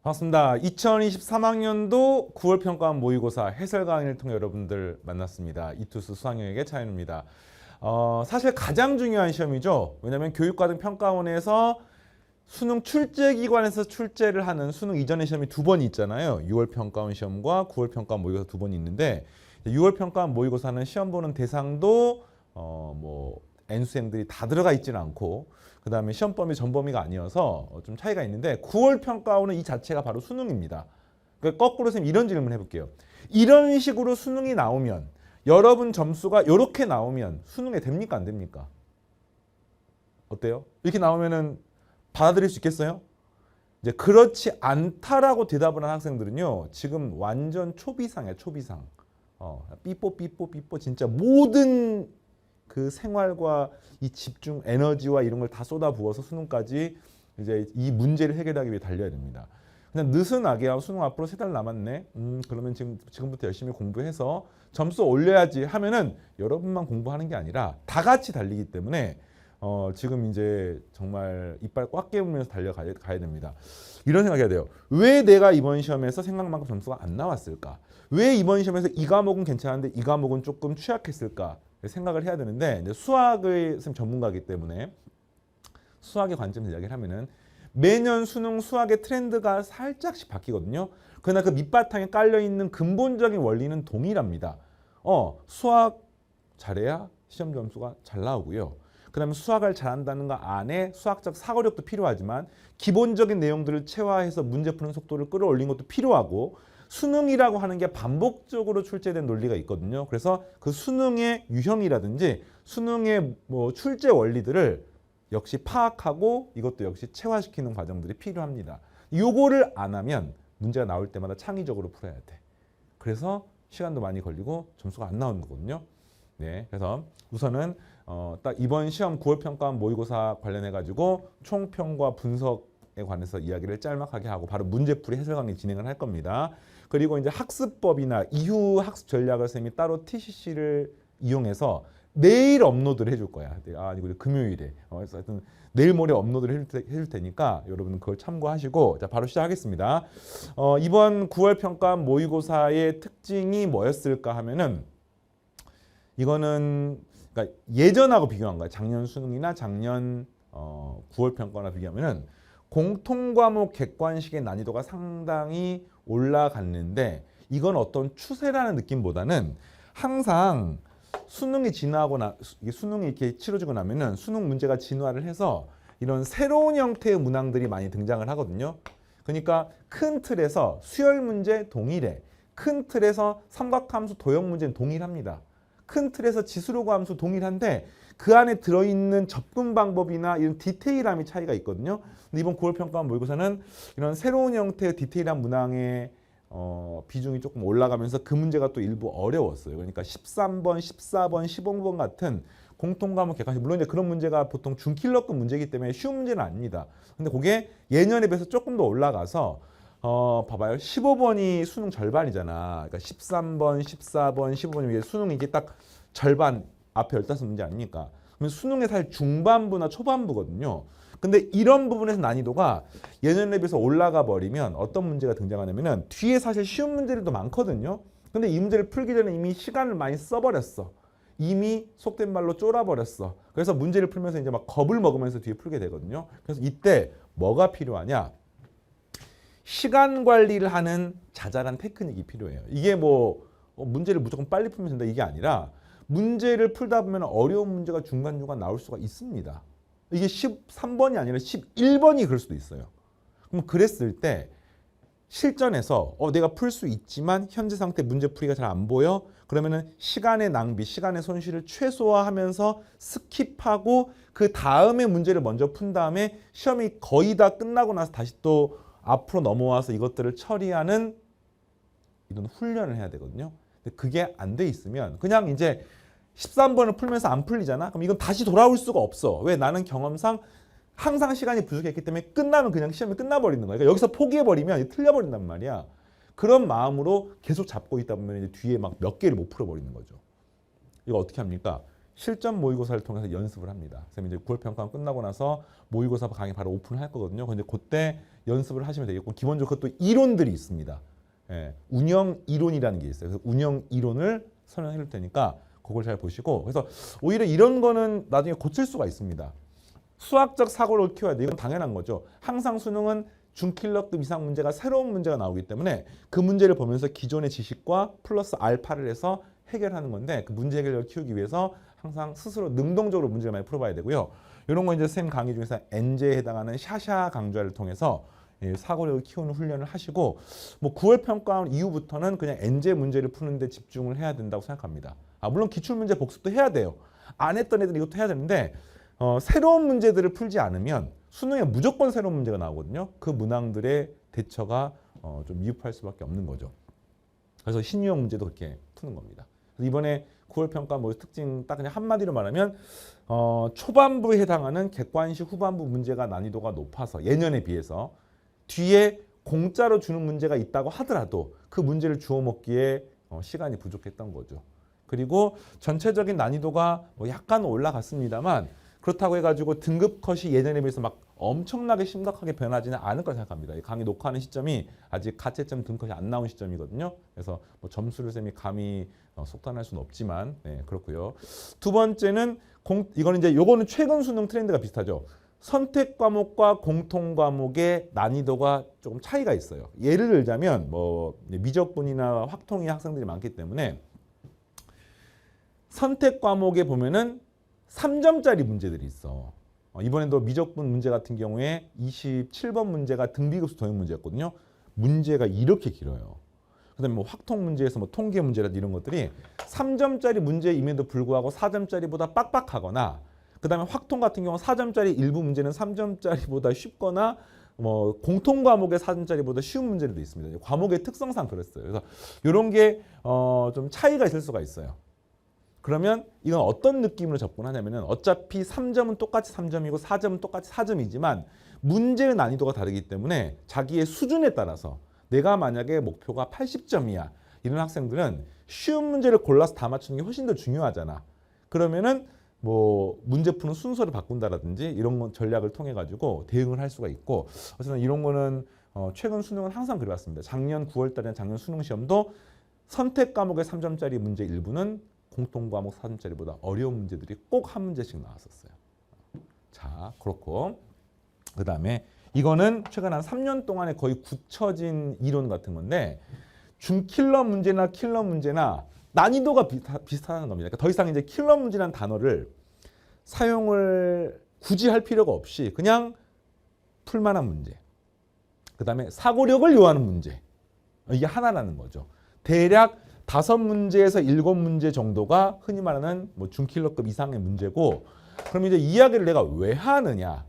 반갑습니다. 2023학년도 9월 평가원 모의고사 해설 강의를 통해 여러분들 만났습니다. 이투스 수학여행의 차윤입니다. 사실 가장 중요한 시험이죠. 왜냐하면 교육과정평가원에서 수능 출제기관에서 출제를 하는 수능 이전의 시험이 두 번이 있잖아요. 6월 평가원 시험과 9월 평가원 모의고사 두 번이 있는데 6월 평가원 모의고사는 시험 보는 대상도 N수생들이 다 들어가 있지는 않고 그 다음에 시험 범위 전범위가 아니어서 좀 차이가 있는데 9월 평가원은 이 자체가 바로 수능입니다. 그러니까 거꾸로 선생님 이런 질문 해볼게요. 이런 식으로 수능이 나오면 여러분 점수가 이렇게 나오면 수능에 됩니까 안 됩니까? 어때요? 이렇게 나오면은 받아들일 수 있겠어요? 이제 그렇지 않다라고 대답을 한 학생들은요. 지금 완전 초비상이야 초비상. 삐뽀 진짜 모든 그 생활과 이 집중 에너지와 이런 걸 다 쏟아부어서 수능까지 이제 이 문제를 해결하기 위해 달려야 됩니다. 그냥 느슨하게 수능 앞으로 3달 남았네. 그러면 지금부터 열심히 공부해서 점수 올려야지 하면은 여러분만 공부하는 게 아니라 다 같이 달리기 때문에 지금 이제 정말 이빨 꽉 깨물면서 달려가야 됩니다. 이런 생각해야 돼요. 왜 내가 이번 시험에서 생각만큼 점수가 안 나왔을까? 왜 이번 시험에서 이 과목은 괜찮은데 이 과목은 조금 취약했을까? 생각을 해야 되는데 이제 수학의 전문가이기 때문에 수학의 관점에서 이야기를 하면은 매년 수능 수학의 트렌드가 살짝씩 바뀌거든요. 그러나 그 밑바탕에 깔려있는 근본적인 원리는 동일합니다. 수학 잘해야 시험 점수가 잘 나오고요. 그 다음에 수학을 잘한다는 거 안에 수학적 사고력도 필요하지만 기본적인 내용들을 체화해서 문제 푸는 속도를 끌어올린 것도 필요하고 수능이라고 하는 게 반복적으로 출제된 논리가 있거든요. 그래서 그 수능의 유형이라든지 수능의 출제 원리들을 역시 파악하고 이것도 역시 체화시키는 과정들이 필요합니다. 요거를 안 하면 문제가 나올 때마다 창의적으로 풀어야 돼. 그래서 시간도 많이 걸리고 점수가 안 나오는 거거든요. 네, 그래서 우선은 딱 이번 시험 9월 평가원 모의고사 관련해 가지고 총평과 분석에 관해서 이야기를 짤막하게 하고 바로 문제풀이 해설 강의 진행을 할 겁니다. 그리고 이제 학습법이나 이후 학습 전략을 선생님이 따로 TCC를 이용해서 내일 업로드를 해줄 거야. 아니고 금요일에. 그래서 하여튼 내일 모레 업로드를 해줄 테니까 여러분은 그걸 참고하시고 자 바로 시작하겠습니다. 이번 9월 평가원 모의고사의 특징이 뭐였을까 하면은 이거는 그러니까 예전하고 비교한 거야. 작년 수능이나 작년 9월 평가나 비교하면은 공통과목 객관식의 난이도가 상당히 올라갔는데 이건 어떤 추세라는 느낌보다는 항상 수능이 수능이 이렇게 치러지고 나면은 수능 문제가 진화를 해서 이런 새로운 형태의 문항들이 많이 등장을 하거든요. 그러니까 큰 틀에서 수열 문제 동일해. 큰 틀에서 삼각함수 도형 문제는 동일합니다. 큰 틀에서 지수로그 함수 동일한데 그 안에 들어있는 접근 방법이나 이런 디테일함이 차이가 있거든요. 근데 이번 9월 평가원 모의고사는 이런 새로운 형태의 디테일한 문항의 비중이 조금 올라가면서 그 문제가 또 일부 어려웠어요. 그러니까 13번, 14번, 15번 같은 공통과목 객관식 물론 이제 그런 문제가 보통 중킬러급 문제이기 때문에 쉬운 문제는 아닙니다. 근데 그게 예년에 비해서 조금 더 올라가서 봐봐요. 15번이 수능 절반이잖아. 그러니까 13번, 14번, 15번이 이게 수능이 이게 딱 절반 앞에 15문제 아닙니까? 그러면 수능의 사실 중반부나 초반부거든요. 근데 이런 부분에서 난이도가 예년에 비해서 올라가 버리면 어떤 문제가 등장하냐면은 뒤에 사실 쉬운 문제들도 많거든요. 근데 이 문제를 풀기 전에 이미 시간을 많이 써버렸어. 이미 속된 말로 쫄아버렸어. 그래서 문제를 풀면서 이제 막 겁을 먹으면서 뒤에 풀게 되거든요. 그래서 이때 뭐가 필요하냐? 시간 관리를 하는 자잘한 테크닉이 필요해요. 이게 문제를 무조건 빨리 풀면 된다 이게 아니라 문제를 풀다 보면 어려운 문제가 중간중간 나올 수가 있습니다. 이게 13번이 아니라 11번이 그럴 수도 있어요. 그럼 그랬을 때 실전에서 내가 풀 수 있지만 현재 상태 문제 풀이가 잘 안 보여. 그러면은 시간의 낭비, 시간의 손실을 최소화하면서 스킵하고 그 다음에 문제를 먼저 푼 다음에 시험이 거의 다 끝나고 나서 다시 또 앞으로 넘어와서 이것들을 처리하는 이런 훈련을 해야 되거든요. 근데 그게 안 돼 있으면 그냥 이제 13번을 풀면서 안 풀리잖아. 그럼 이건 다시 돌아올 수가 없어. 왜? 나는 경험상 항상 시간이 부족했기 때문에 끝나면 그냥 시험이 끝나버리는 거야. 그러니까 여기서 포기해버리면 틀려버린단 말이야. 그런 마음으로 계속 잡고 있다 보면 이제 뒤에 막 몇 개를 못 풀어버리는 거죠. 이거 어떻게 합니까? 실전 모의고사를 통해서 연습을 합니다. 선생님이 이제 9월 평가 끝나고 나서 모의고사 강의 바로 오픈을 할 거거든요. 근데 그때 연습을 하시면 되겠고, 기본적으로 그것도 이론들이 있습니다. 예, 운영 이론이라는 게 있어요. 그래서 운영 이론을 설명해 줄 테니까 그걸 잘 보시고, 그래서 오히려 이런 거는 나중에 고칠 수가 있습니다. 수학적 사고를 키워야 돼. 이건 당연한 거죠. 항상 수능은 준킬러급 이상 문제가 새로운 문제가 나오기 때문에 그 문제를 보면서 기존의 지식과 플러스 알파를 해서 해결하는 건데, 그 문제 해결력을 키우기 위해서 항상 스스로 능동적으로 문제를 많이 풀어봐야 되고요. 이런 거 이제 선생님 강의 중에서 엔제에 해당하는 샤샤 강좌를 통해서 사고력을 키우는 훈련을 하시고, 뭐 9월 평가 이후부터는 그냥 엔제 문제를 푸는 데 집중을 해야 된다고 생각합니다. 물론 기출문제 복습도 해야 돼요. 안 했던 애들은 이것도 해야 되는데, 새로운 문제들을 풀지 않으면 수능에 무조건 새로운 문제가 나오거든요. 그 문항들의 대처가 좀 미흡할 수밖에 없는 거죠. 그래서 신유형 문제도 그렇게 푸는 겁니다. 그래서 이번에 9월 평가 뭐 특징 딱 그냥 한마디로 말하면, 초반부에 해당하는 객관식 후반부 문제가 난이도가 높아서 예년에 비해서 뒤에 공짜로 주는 문제가 있다고 하더라도 그 문제를 주워 먹기에 시간이 부족했던 거죠. 그리고 전체적인 난이도가 뭐 약간 올라갔습니다만, 그렇다고 해가지고 등급 컷이 예전에 비해서 막 엄청나게 심각하게 변하지는 않을 거라 생각합니다. 이 강의 녹화하는 시점이 아직 가채점 등급이 안 나온 시점이거든요. 그래서 뭐 점수를 쌤이 감히 속단할 수는 없지만, 네, 그렇고요. 두 번째는 이거는 이제 요거는 최근 수능 트렌드가 비슷하죠. 선택 과목과 공통 과목의 난이도가 조금 차이가 있어요. 예를 들자면 뭐 미적분이나 확통이 학생들이 많기 때문에 선택 과목에 보면은 3점짜리 문제들이 있어. 이번에도 미적분 문제 같은 경우에 27번 문제가 등비급수 도형 문제였거든요. 문제가 이렇게 길어요. 그다음에 뭐 확통 문제에서 뭐 통계 문제라든지 이런 것들이 3점짜리 문제임에도 불구하고 4점짜리보다 빡빡하거나, 그다음에 확통 같은 경우 4점짜리 일부 문제는 3점짜리보다 쉽거나, 뭐 공통 과목의 4점짜리보다 쉬운 문제들도 있습니다. 과목의 특성상 그랬어요. 그래서 이런 게 좀 차이가 있을 수가 있어요. 그러면 이건 어떤 느낌으로 접근하냐면은, 어차피 3점은 똑같이 3점이고 4점은 똑같이 4점이지만 문제의 난이도가 다르기 때문에 자기의 수준에 따라서, 내가 만약에 목표가 80점이야 이런 학생들은 쉬운 문제를 골라서 다 맞추는 게 훨씬 더 중요하잖아. 그러면은 뭐 문제 푸는 순서를 바꾼다라든지 이런 건 전략을 통해 가지고 대응을 할 수가 있고, 어쨌든 이런 거는 최근 수능은 항상 그래왔습니다. 작년 9월 달에 작년 수능 시험도 선택 과목의 3점짜리 문제 일부는 공통 과목 4점짜리보다 어려운 문제들이 꼭 한 문제씩 나왔었어요. 자, 그렇고, 그 다음에 이거는 최근 한 3년 동안에 거의 굳혀진 이론 같은 건데, 준킬러 문제나 킬러 문제나 난이도가 비슷하다는 겁니다. 그러니까 더 이상 이제 킬러 문제라는 단어를 사용을 굳이 할 필요가 없이 그냥 풀만한 문제, 그 다음에 사고력을 요하는 문제, 이게 하나라는 거죠. 대략 5문제에서 7문제 정도가 흔히 말하는 뭐 준킬러급 이상의 문제고, 그럼 이제 이야기를 내가 왜 하느냐,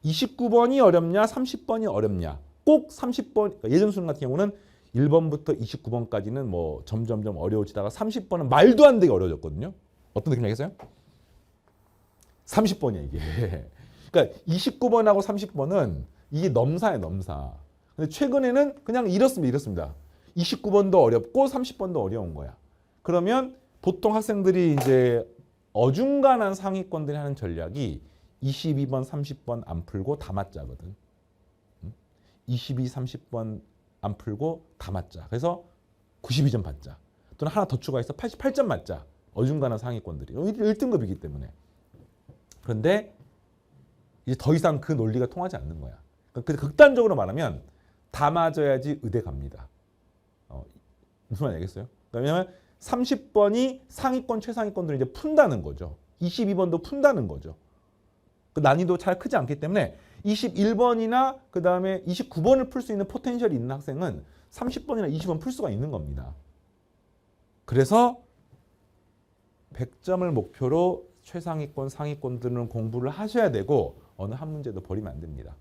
29번이 어렵냐 30번이 어렵냐, 꼭 30번, 그러니까 예전 수능 같은 경우는 1번부터 29번까지는 뭐 점점점 어려워지다가 30번은 말도 안 되게 어려워졌거든요. 어떤 느낌 알겠어요? 30번이야 이게. 그러니까 29번하고 30번은 이게 넘사예요, 넘사. 근데 최근에는 그냥 이렇습니다. 29번도 어렵고 30번도 어려운 거야. 그러면 보통 학생들이 이제 어중간한 상위권들이 하는 전략이 22번, 30번 안 풀고 다 맞자거든. 22, 30번 안 풀고 다 맞자. 그래서 92점 받자. 또는 하나 더 추가해서 88점 맞자. 어중간한 상위권들이. 1등급이기 때문에. 그런데 이제 더 이상 그 논리가 통하지 않는 거야. 그러니까 극단적으로 말하면 다 맞아야지 의대 갑니다. 무슨 말인지 알겠어요? 왜냐하면 30번이 상위권, 최상위권들을 이제 푼다는 거죠. 22번도 푼다는 거죠. 그 난이도 잘 크지 않기 때문에 21번이나 그 다음에 29번을 풀 수 있는 포텐셜이 있는 학생은 30번이나 20번 풀 수가 있는 겁니다. 그래서 100점을 목표로 최상위권, 상위권들은 공부를 하셔야 되고, 어느 한 문제도 버리면 안 됩니다.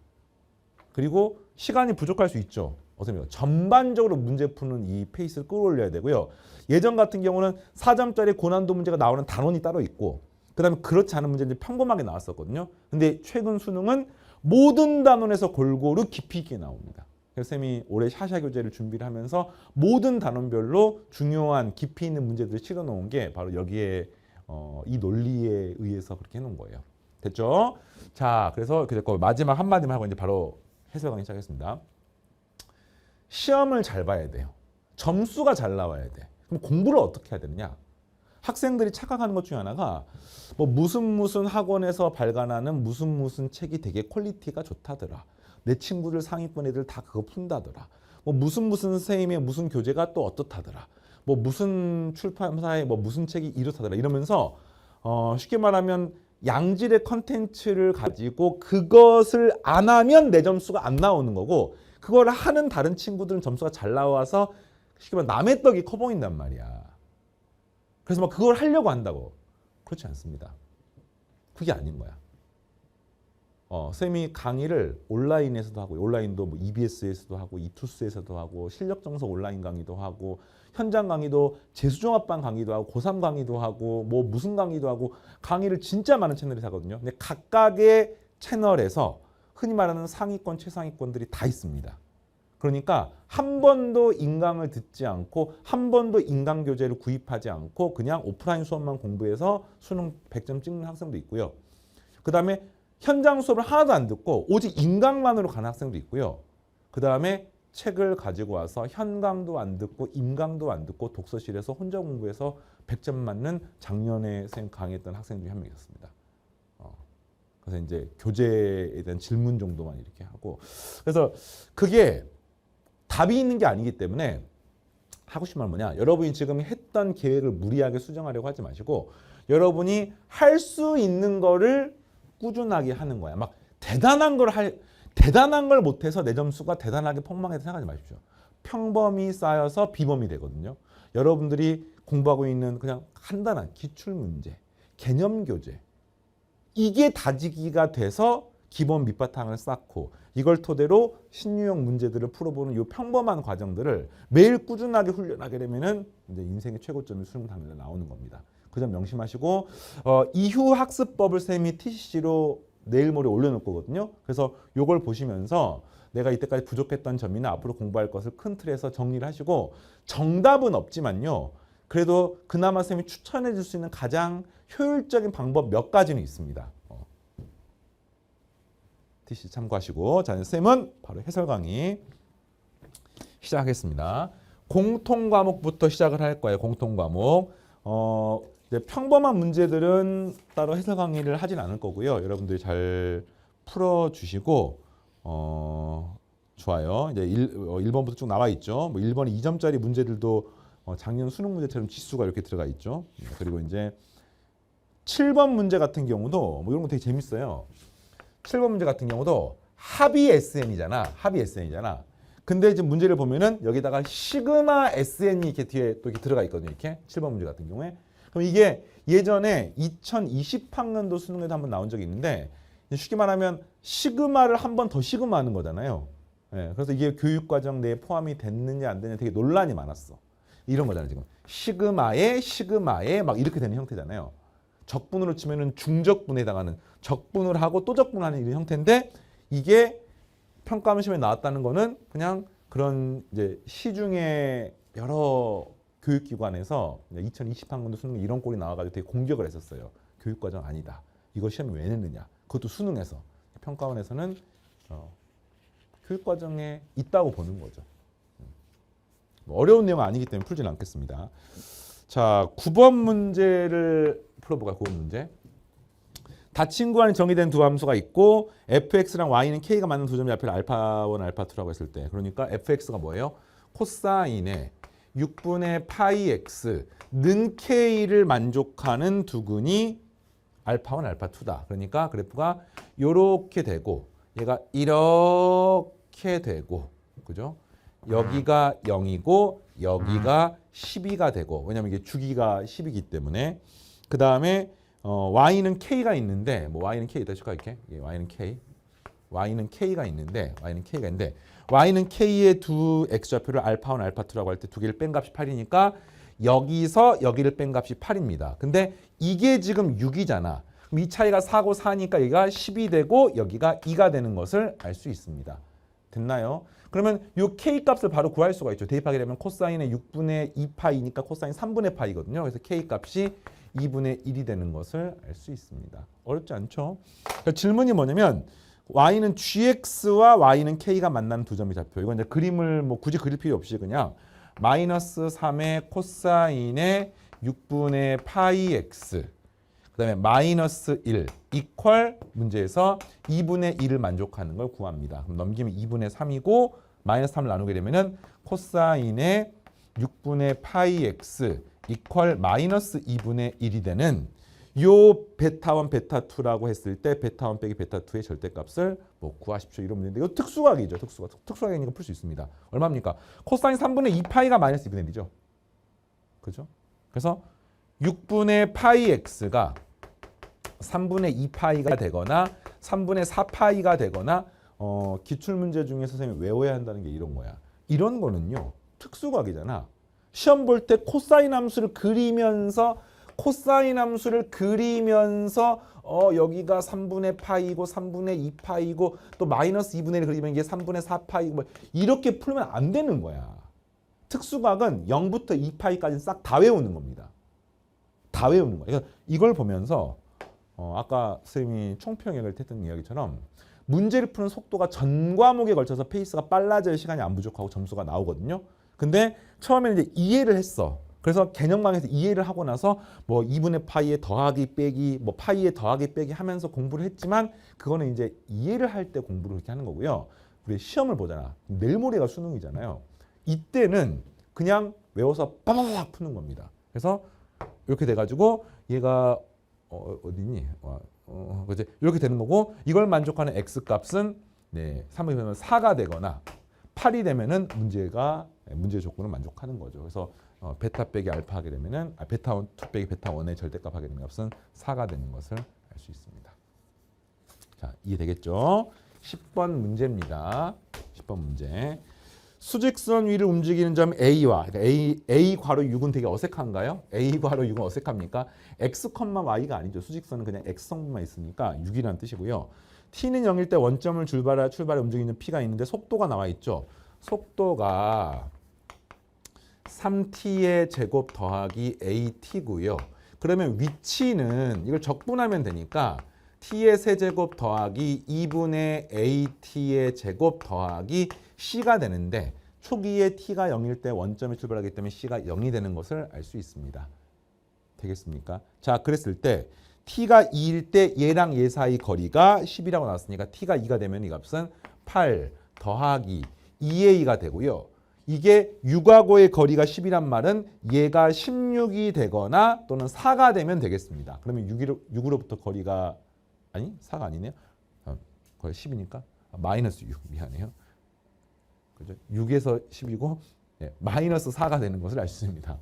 그리고 시간이 부족할 수 있죠. 어떻게 전반적으로 문제 푸는 이 페이스를 끌어올려야 되고요. 예전 같은 경우는 4점짜리 고난도 문제가 나오는 단원이 따로 있고, 그 다음에 그렇지 않은 문제들이 평범하게 나왔었거든요. 근데 최근 수능은 모든 단원에서 골고루 깊이 있게 나옵니다. 그래서 쌤이 올해 샤샤 교재를 준비를 하면서 모든 단원별로 중요한 깊이 있는 문제들을 실어 놓은 게 바로 여기에 이 논리에 의해서 그렇게 해놓은 거예요. 됐죠? 자, 그래서 그랬고 마지막 한마디만 하고 이제 바로 해설 강의 시작하겠습니다. 시험을 잘 봐야 돼요. 점수가 잘 나와야 돼. 그럼 공부를 어떻게 해야 되느냐? 학생들이 착각하는 것 중에 하나가 뭐 무슨 학원에서 발간하는 무슨 책이 되게 퀄리티가 좋다더라. 내 친구들 상위권 애들 다 그거 푼다더라. 뭐 무슨 선생님의 무슨 교재가 또 어떻다더라. 뭐 무슨 출판사의 뭐 무슨 책이 이렇다더라. 이러면서 쉽게 말하면 양질의 컨텐츠를 가지고 그것을 안 하면 내 점수가 안 나오는 거고 그걸 하는 다른 친구들은 점수가 잘 나와서 쉽게 말하면 남의 떡이 커 보인단 말이야. 그래서 막 그걸 하려고 한다고. 그렇지 않습니다. 그게 아닌 거야. 쌤이 강의를 온라인에서도 하고 온라인도 뭐 EBS에서도 하고 이투스에서도 하고 실력정석 온라인 강의도 하고 현장 강의도 재수종합반 강의도 하고 고3 강의도 하고 뭐 무슨 강의도 하고 강의를 진짜 많은 채널에서 하거든요. 근데 각각의 채널에서 흔히 말하는 상위권, 최상위권들이 다 있습니다. 그러니까 한 번도 인강을 듣지 않고 한 번도 인강 교재를 구입하지 않고 그냥 오프라인 수업만 공부해서 수능 100점 찍는 학생도 있고요. 그 다음에 현장 수업을 하나도 안 듣고 오직 인강만으로 가는 학생도 있고요. 그 다음에 책을 가지고 와서 현강도 안 듣고 임강도 안 듣고 독서실에서 혼자 공부해서 100점 맞는 작년에 쌤 강의했던 학생 중에 한 명이었습니다. 그래서 이제 교재에 대한 질문 정도만 이렇게 하고 그래서 그게 답이 있는 게 아니기 때문에 하고 싶은 말 뭐냐 여러분이 지금 했던 계획을 무리하게 수정하려고 하지 마시고 여러분이 할 수 있는 거를 꾸준하게 하는 거야. 막 대단한 걸 못해서 내 점수가 대단하게 폭망해서 생각하지 마십시오. 평범이 쌓여서 비범이 되거든요. 여러분들이 공부하고 있는 그냥 간단한 기출문제, 개념교재 이게 다지기가 돼서 기본 밑바탕을 쌓고 이걸 토대로 신유형 문제들을 풀어보는 이 평범한 과정들을 매일 꾸준하게 훈련하게 되면은 이제 인생의 최고점이 수능 당일에 나오는 겁니다. 그 점 명심하시고 이후 학습법을 쌤이 TCC로 내일 모레 올려놓을 거거든요. 그래서 이걸 보시면서 내가 이때까지 부족했던 점이나 앞으로 공부할 것을 큰 틀에서 정리를 하시고 정답은 없지만요. 그래도 그나마 쌤이 추천해 줄 수 있는 가장 효율적인 방법 몇 가지는 있습니다. TCC 참고하시고 자, 쌤은 바로 해설 강의 시작하겠습니다. 공통 과목부터 시작을 할 거예요. 공통 과목. 이제 평범한 문제들은 따로 해설 강의를 하진 않을 거고요. 여러분들이 잘 풀어주시고 좋아요. 이제 1번부터 쭉 나와 있죠. 뭐 1번이 2점짜리 문제들도 작년 수능 문제처럼 지수가 이렇게 들어가 있죠. 그리고 이제 7번 문제 같은 경우도 뭐 이런 거 되게 재밌어요. 7번 문제 같은 경우도 합의 SN이잖아. 합의 SN이잖아. 근데 지금 문제를 보면은 여기다가 시그마 SN이 이렇게 뒤에 또 이렇게 들어가 있거든요. 이렇게 7번 문제 같은 경우에. 그럼 이게 예전에 2020학년도 수능에도 한번 나온 적이 있는데 쉽게 말하면 시그마를 한 번 더 시그마하는 거잖아요. 예, 그래서 이게 교육과정 내에 포함이 됐느냐 안 됐느냐 되게 논란이 많았어. 이런 거잖아요. 지금 시그마에 막 이렇게 되는 형태잖아요. 적분으로 치면은 중적분에 해당하는 적분을 하고 또 적분하는 이런 형태인데 이게 평가원 시험에 나왔다는 거는 그냥 그런 이제 시중에 여러 교육기관에서 2020학년도 수능에 이런 꼴이 나와가지고 되게 공격을 했었어요. 교육과정 아니다. 이거 시험에 왜 냈느냐. 그것도 수능에서. 평가원에서는 교육과정에 있다고 보는 거죠. 어려운 내용은 아니기 때문에 풀지는 않겠습니다. 자, 9번 문제를 풀어볼까요? 9번 문제. 닫힌 구간이 정의된 두 함수가 있고 fx랑 y는 k가 맞는 두 점의 좌표를 알파1, 알파2라고 했을 때 그러니까 fx가 뭐예요? 코사인의 6분의 파이 x는 k를 만족하는 두근이 알파1, 알파2다. 그러니까 그래프가 이렇게 되고 얘가 이렇게 되고 그죠? 여기가 0이고 여기가 12가 되고 왜냐면 이게 주기가 10이기 때문에 그 다음에 y는 k가 있는데 뭐 y는 k 이따 칠까 이렇게 y는 k가 있는데 y는 k의 두 x좌표를 알파1, 알파2라고 할 때 두 개를 뺀 값이 8이니까 여기서 여기를 뺀 값이 8입니다. 근데 이게 지금 6이잖아. 그럼 이 차이가 4고 4니까 여기가 10이 되고 여기가 2가 되는 것을 알 수 있습니다. 됐나요? 그러면 이 k 값을 바로 구할 수가 있죠. 대입하게 되면 코사인의 6분의 2파이니까 코사인 3분의 파이거든요. 그래서 k 값이 2분의 1이 되는 것을 알 수 있습니다. 어렵지 않죠? 그러니까 질문이 뭐냐면 y는 gx와 y는 k가 만나는 두 점이 잡혀. 이건 이제 그림을 뭐 굳이 그릴 필요 없이 그냥 마이너스 3의 코사인의 6분의 파이 x 그 다음에 마이너스 1 이퀄 문제에서 2분의 1을 만족하는 걸 구합니다. 그럼 넘기면 2분의 3이고 마이너스 3을 나누게 되면은 코사인의 6분의 파이 x 이퀄 마이너스 2분의 1이 되는 요 베타1 베타2라고 했을 때 베타1 빼기 베타2의 절대값을 뭐 구하십시오 이런 문제인데 이거 특수각이죠. 특수각이니까 풀 수 있습니다. 얼마입니까? 코사인 3분의 2파이가 마이너스 2분의 1이죠. 그죠? 그래서 6분의 파이 x가 3분의 2파이가 되거나 3분의 4파이가 되거나 기출문제 중에 선생님이 외워야 한다는 게 이런 거야. 이런 거는요. 특수각이잖아. 시험 볼 때 코사인 함수를 그리면서 여기가 3분의 파이고 3분의 2파이고 또 마이너스 2분의 1을 그리면 이게 3분의 4파이고 뭐 이렇게 풀면 안 되는 거야. 특수각은 0부터 2파이까지 싹 다 외우는 겁니다. 다 외우는 거예요. 그러니까 이걸 보면서 아까 선생님이 총평액을 했던 이야기처럼 문제를 푸는 속도가 전 과목에 걸쳐서 페이스가 빨라져야 시간이 안 부족하고 점수가 나오거든요. 근데 처음에는 이제 이해를 했어. 그래서 개념강에서 이해를 하고 나서 뭐 2분의 파이에 더하기 빼기 뭐 파이에 더하기 빼기 하면서 공부를 했지만 그거는 이제 이해를 할 때 공부를 그렇게 하는 거고요. 우리 시험을 보잖아. 내일 모레가 수능이잖아요. 이때는 그냥 외워서 빠바박 푸는 겁니다. 그래서 이렇게 돼가지고 얘가 어디니? 그치? 이렇게 되는 거고 이걸 만족하는 x 값은 3이 되면 4가 되거나 8이 되면은 문제 조건을 만족하는 거죠. 그래서 베타 빼기 알파 하게 되면은 베타 2 빼기 베타 1의 절대값 하게 되는 값은 4가 되는 것을 알 수 있습니다. 자, 이해되겠죠? 10번 문제입니다. 10번 문제. 수직선 위를 움직이는 점 A와 그러니까 A 괄호 6은 되게 어색한가요? A 괄호 6은 어색합니까? X, Y가 아니죠. 수직선은 그냥 X 성분만 있으니까 6이라는 뜻이고요. T는 0일 때 원점을 출발해 움직이는 P가 있는데 속도가 나와 있죠. 속도가 3T의 제곱 더하기 AT고요. 그러면 위치는 이걸 적분하면 되니까 T의 세제곱 더하기 2분의 AT의 제곱 더하기 C가 되는데 초기에 T가 0일 때 원점에 출발하기 때문에 C가 0이 되는 것을 알 수 있습니다. 되겠습니까? 자, 그랬을 때 T가 2일 때 얘랑 얘 사이 거리가 10이라고 나왔으니까 T가 2가 되면 이 값은 8 더하기 2A가 되고요. 이게 6하고의 거리가 10이란 말은 얘가 16이 되거나 또는 4가 되면 되겠습니다. 그러면 6으로부터 거리가 아니 4가 아니네요. 거리 10이니까 마이너스 6 미안해요. 그죠? 6에서 10이고 마이너스 4가 되는 것을 알 수 있습니다.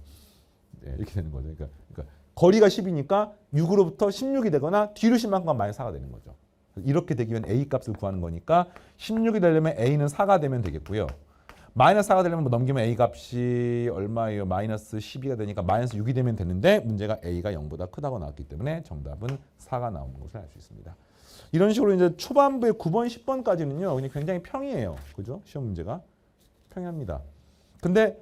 이렇게 되는 거죠. 그러니까 거리가 10이니까 6으로부터 16이 되거나 뒤로 10만큼 마이너스 4가 되는 거죠. 이렇게 되면 A 값을 구하는 거니까 16이 되려면 A는 4가 되면 되겠고요. 마이너스 4가 되려면 뭐 넘기면 A 값이 얼마예요? 마이너스 12가 되니까 마이너스 6이 되면 되는데 문제가 A가 0보다 크다고 나왔기 때문에 정답은 4가 나오는 것을 알 수 있습니다. 이런 식으로 이제 초반부에 9번, 10번까지는요. 그냥 굉장히 평이에요. 그죠? 시험 문제가 평이합니다. 근데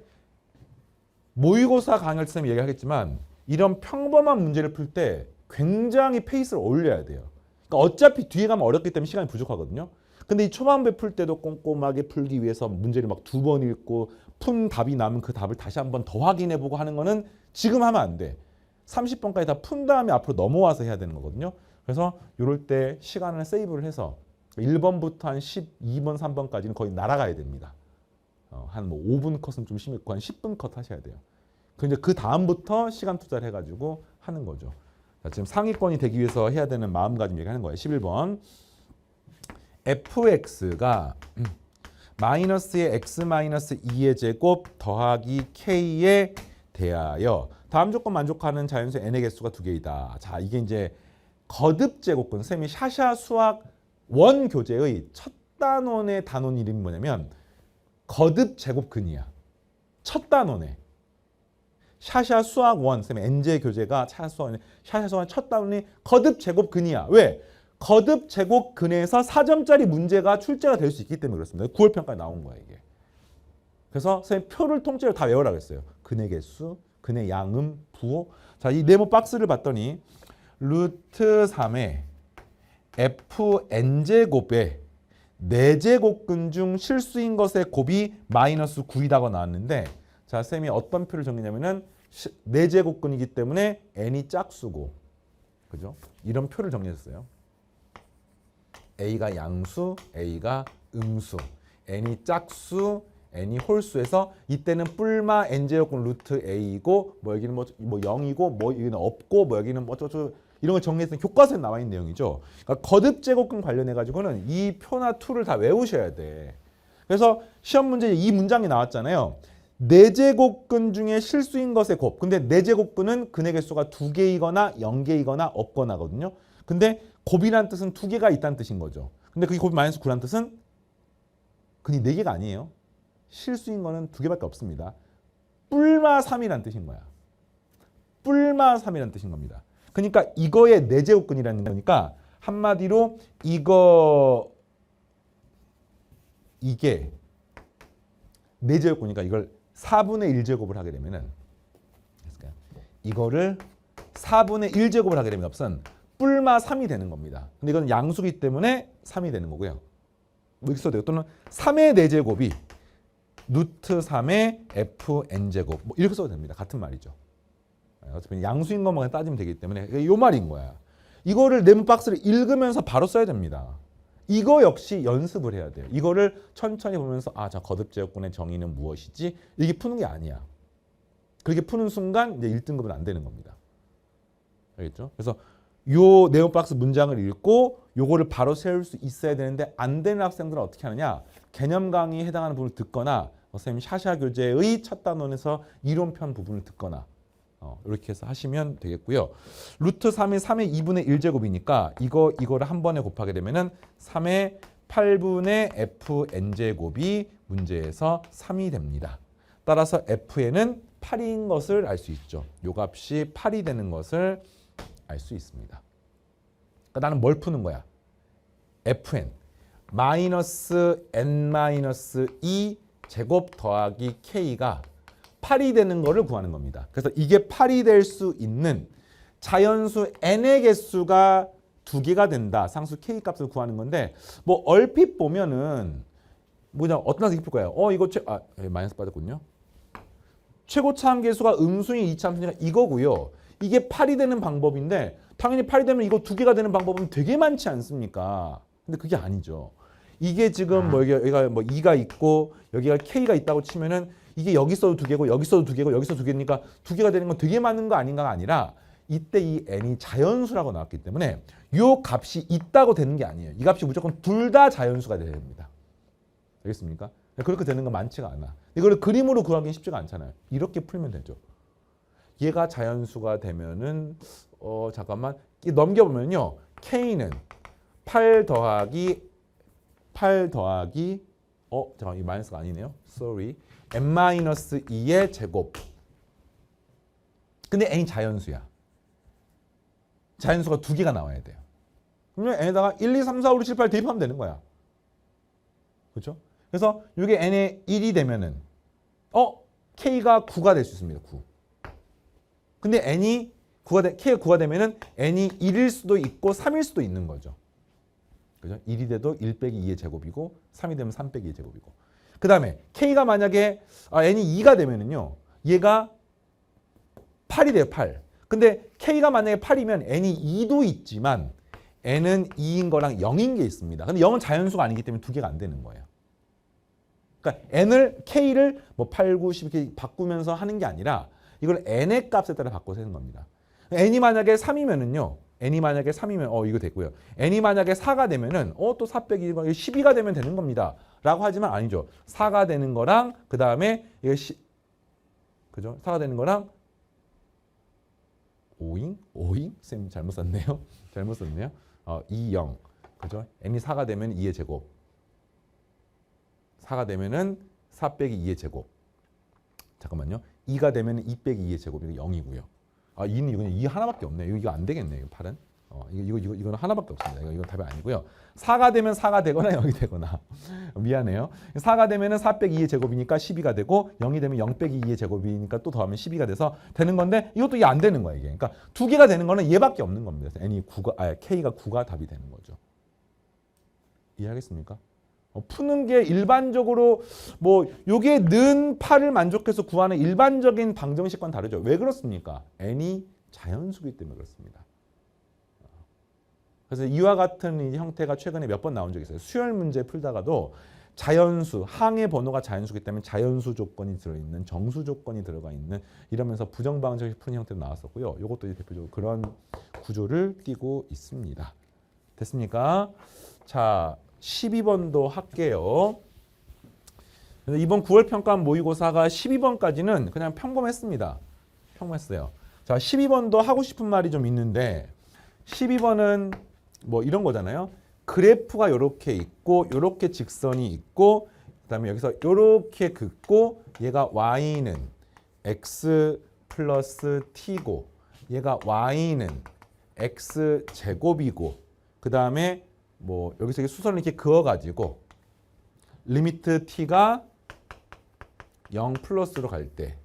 모의고사 강의할 때 선생님이 얘기하겠지만 이런 평범한 문제를 풀 때 굉장히 페이스를 올려야 돼요. 그러니까 어차피 뒤에 가면 어렵기 때문에 시간이 부족하거든요. 근데 이 초반부에 풀 때도 꼼꼼하게 풀기 위해서 문제를 막 2번 읽고 푼 답이 나면 그 답을 다시 한번 더 확인해보고 하는 거는 지금 하면 안 돼. 30번까지 다 푼 다음에 앞으로 넘어와서 해야 되는 거거든요. 그래서 이럴 때 시간을 세이브를 해서 1번부터 한 12번, 3번까지는 거의 날아가야 됩니다. 한 뭐 5분 컷은 좀 심했고 한 10분 컷 하셔야 돼요. 근데 그 다음부터 시간 투자를 해가지고 하는 거죠. 자, 지금 상위권이 되기 위해서 해야 되는 마음가짐 얘기하는 거예요. 11번. fx가 마이너스의 x 마이너스 2의 제곱 더하기 k에 대하여 다음 조건 만족하는 자연수 n의 개수가 2개이다. 자, 이게 이제 거듭 제곱근 쌤이 샤샤 수학 원 교재의 첫 단원의 단원 이름이 뭐냐면 거듭 제곱근이야. 첫 단원에 샤샤 수학 원 쌤의 NJ 교재가 샤샤 수학 첫 단원이 거듭 제곱근이야. 왜? 거듭 제곱근에서 4점짜리 문제가 출제가 될 수 있기 때문에 그렇습니다. 9월 평가에 나온 거야 이게. 그래서 선생님 표를 통째로 다 외우라고 했어요. 근의 개수, 근의 양음, 부호. 자, 이 네모 박스를 봤더니 루트 3의 fn제곱에 4제곱근 중 실수인 것의 곱이 마이너스 9이라고 나왔는데, 자, 쌤이 어떤 표를 정리냐면은 4제곱근이기 때문에 n이 짝수고, 그죠? 이런 표를 정리했어요. a가 양수, a가 음수, n이 짝수, n이 홀수에서 이때는 뿔마 n제곱근 루트 a이고, 뭐 여기는 뭐 0이고, 뭐 여기는 없고, 뭐 여기는 뭐 어쩌고 이런 걸 정리했던 교과서에 나와 있는 내용이죠. 그러니까 거듭 제곱근 관련해 가지고는 이 표나 툴을 다 외우셔야 돼. 그래서 시험 문제에 이 문장이 나왔잖아요. 4제곱근 중에 실수인 것의 곱. 근데 4제곱근은 근의 개수가 2개이거나 0개이거나 없거나거든요. 근데 곱이란 뜻은 2개가 있다는 뜻인 거죠. 근데 그게 곱이 마이너스 9란 뜻은 근이 4개가 아니에요. 실수인 거는 2개밖에 없습니다. 뿔마 3이란 뜻인 거야. 뿔마 3이란 뜻인 겁니다. 그러니까 이거의 4제곱근이라는 거니까 한마디로 이게 4제곱근이니까 이걸 4분의 1제곱을 하게 되면은, 이거를 4분의 1제곱을 하게 되면 값은 뿔마 3이 되는 겁니다. 근데 이건 양수기 때문에 3이 되는 거고요. 뭐 이렇게 써도 되고, 또는 3의 4제곱이 루트 3의 fn제곱, 뭐 이렇게 써도 됩니다. 같은 말이죠. 어차피 양수인 것만 따지면 되기 때문에 이 말인 거야. 이거를 네모 박스를 읽으면서 바로 써야 됩니다. 이거 역시 연습을 해야 돼요. 이거를 천천히 보면서 자, 거듭제곱근의 정의는 무엇이지? 이게 푸는 게 아니야. 그렇게 푸는 순간 이제 1등급은 안 되는 겁니다. 알겠죠? 그래서 요 네모 박스 문장을 읽고 요거를 바로 세울 수 있어야 되는데, 안 되는 학생들은 어떻게 하느냐? 개념 강의에 해당하는 부분을 듣거나 선생님 샤샤 교재의 첫 단원에서 이론편 부분을 듣거나 이렇게 해서 하시면 되겠고요. 루트 3이 3의 2분의 1제곱이니까 이거를 한 번에 곱하게 되면은 3의 8분의 fn제곱이 문제에서 3이 됩니다. 따라서 fn은 8인 것을 알 수 있죠. 요 값이 8이 되는 것을 알 수 있습니다. 그러니까 나는 뭘 푸는 거야? fn 마이너스 n-2 제곱 더하기 k가 8이 되는 거를 구하는 겁니다. 그래서 이게 8이 될 수 있는 자연수 n의 개수가 2개가 된다. 상수 k 값을 구하는 건데, 뭐 얼핏 보면은 뭐냐, 어떤 학생이 풀 거예요. 이거 마이너스 빠졌군요. 최고차 함계수가 음수인 2차 함수니까 이거고요. 이게 8이 되는 방법인데, 당연히 8이 되면 이거 2개가 되는 방법은 되게 많지 않습니까? 근데 그게 아니죠. 이게 지금 뭐 여기가 뭐 2가 있고 여기가 k가 있다고 치면은 이게 여기 써도 2개고 여기 써도 2개고 여기 써도 2개니까 2개가 되는 건 되게 많은 거 아닌가가 아니라, 이때 이 n이 자연수라고 나왔기 때문에 요 값이 있다고 되는 게 아니에요. 이 값이 무조건 둘 다 자연수가 돼야 됩니다. 알겠습니까? 그렇게 되는 건 많지가 않아. 이걸 그림으로 구하기는 쉽지가 않잖아요. 이렇게 풀면 되죠. 얘가 자연수가 되면은 잠깐만 넘겨보면요. k는 8 더하기 잠깐 이 마이너스가 아니네요. sorry. n-2의 제곱. 근데 n이 자연수야. 자연수가 2개가 나와야 돼요. 그러면 n에다가 1, 2, 3, 4, 5, 6, 7, 8 대입하면 되는 거야. 그렇죠? 그래서 이게 n의 1이 되면은 k가 9가 될 수 있습니다. 9. 근데 k가 9가 되면은 n이 1일 수도 있고 3일 수도 있는 거죠. 그죠? 1이 돼도 1 빼기 2의 제곱이고 3이 되면 3 빼기 2의 제곱이고. 그다음에 k가 만약에 n이 2가 되면은요. 얘가 8이 돼요. 8. 근데 k가 만약에 8이면 n이 2도 있지만 n은 2인 거랑 0인 게 있습니다. 근데 0은 자연수가 아니기 때문에 2개가 안 되는 거예요. 그러니까 k를 뭐 8, 9, 10 이렇게 바꾸면서 하는 게 아니라 이걸 n의 값에 따라 바꿔서 하는 겁니다. n이 만약에 3이면은요. n이 만약에 3이면 이거 됐고요. n이 만약에 4가 되면은 또 4 빼기 12가 되면 되는 겁니다. 라고 하지만 아니죠. 4가 되는 거랑 그다음에 이거 그죠? 4가 되는 거랑 5잉? 쌤 잘못 썼네요. 잘못 썼네요. 2, 0. 그죠? n이 4가 되면 2의 제곱. 4가 되면은 4 빼기 2의 제곱. 잠깐만요. 2가 되면 2 빼기 2의 제곱. 이거 0이고요. 2는 이거 2 하나밖에 없네요. 이거 안 되겠네요. 8은. 이거는 하나밖에 없습니다. 이건 답이 아니고요. 4가 되면 4가 되거나 0이 되거나 미안해요. 4가 되면은 4 빼기 2의 제곱이니까 12가 되고 0이 되면 0 빼기 2의 제곱이니까 또 더하면 12가 돼서 되는 건데 이것도 이게 안 되는 거야 이게. 그러니까 두 개가 되는 거는 얘밖에 없는 겁니다. K가 9가 답이 되는 거죠. 이해하겠습니까? 푸는 게 일반적으로 뭐 요게 는 8을 만족해서 구하는 일반적인 방정식과는 다르죠. 왜 그렇습니까? n이 자연수기 때문에 그렇습니다. 그래서 이와 같은 형태가 최근에 몇 번 나온 적이 있어요. 수열 문제 풀다가도 자연수, 항의 번호가 자연수기 때문에 자연수 조건이 들어있는, 정수 조건이 들어가 있는 이러면서 부정방정식 푸는 형태도 나왔었고요. 이것도 대표적으로 그런 구조를 띠고 있습니다. 됐습니까? 자, 12번도 할게요. 이번 9월 평가원 모의고사가 12번까지는 그냥 평범했습니다. 평범했어요. 자, 12번도 하고 싶은 말이 좀 있는데 12번은 뭐 이런 거잖아요. 그래프가 이렇게 있고 이렇게 직선이 있고 그다음에 여기서 이렇게 긋고 얘가 y는 x 플러스 t고 얘가 y는 x 제곱이고 그다음에 뭐 여기서 수선을 이렇게 그어가지고 리미트 t가 0 플러스로 갈 때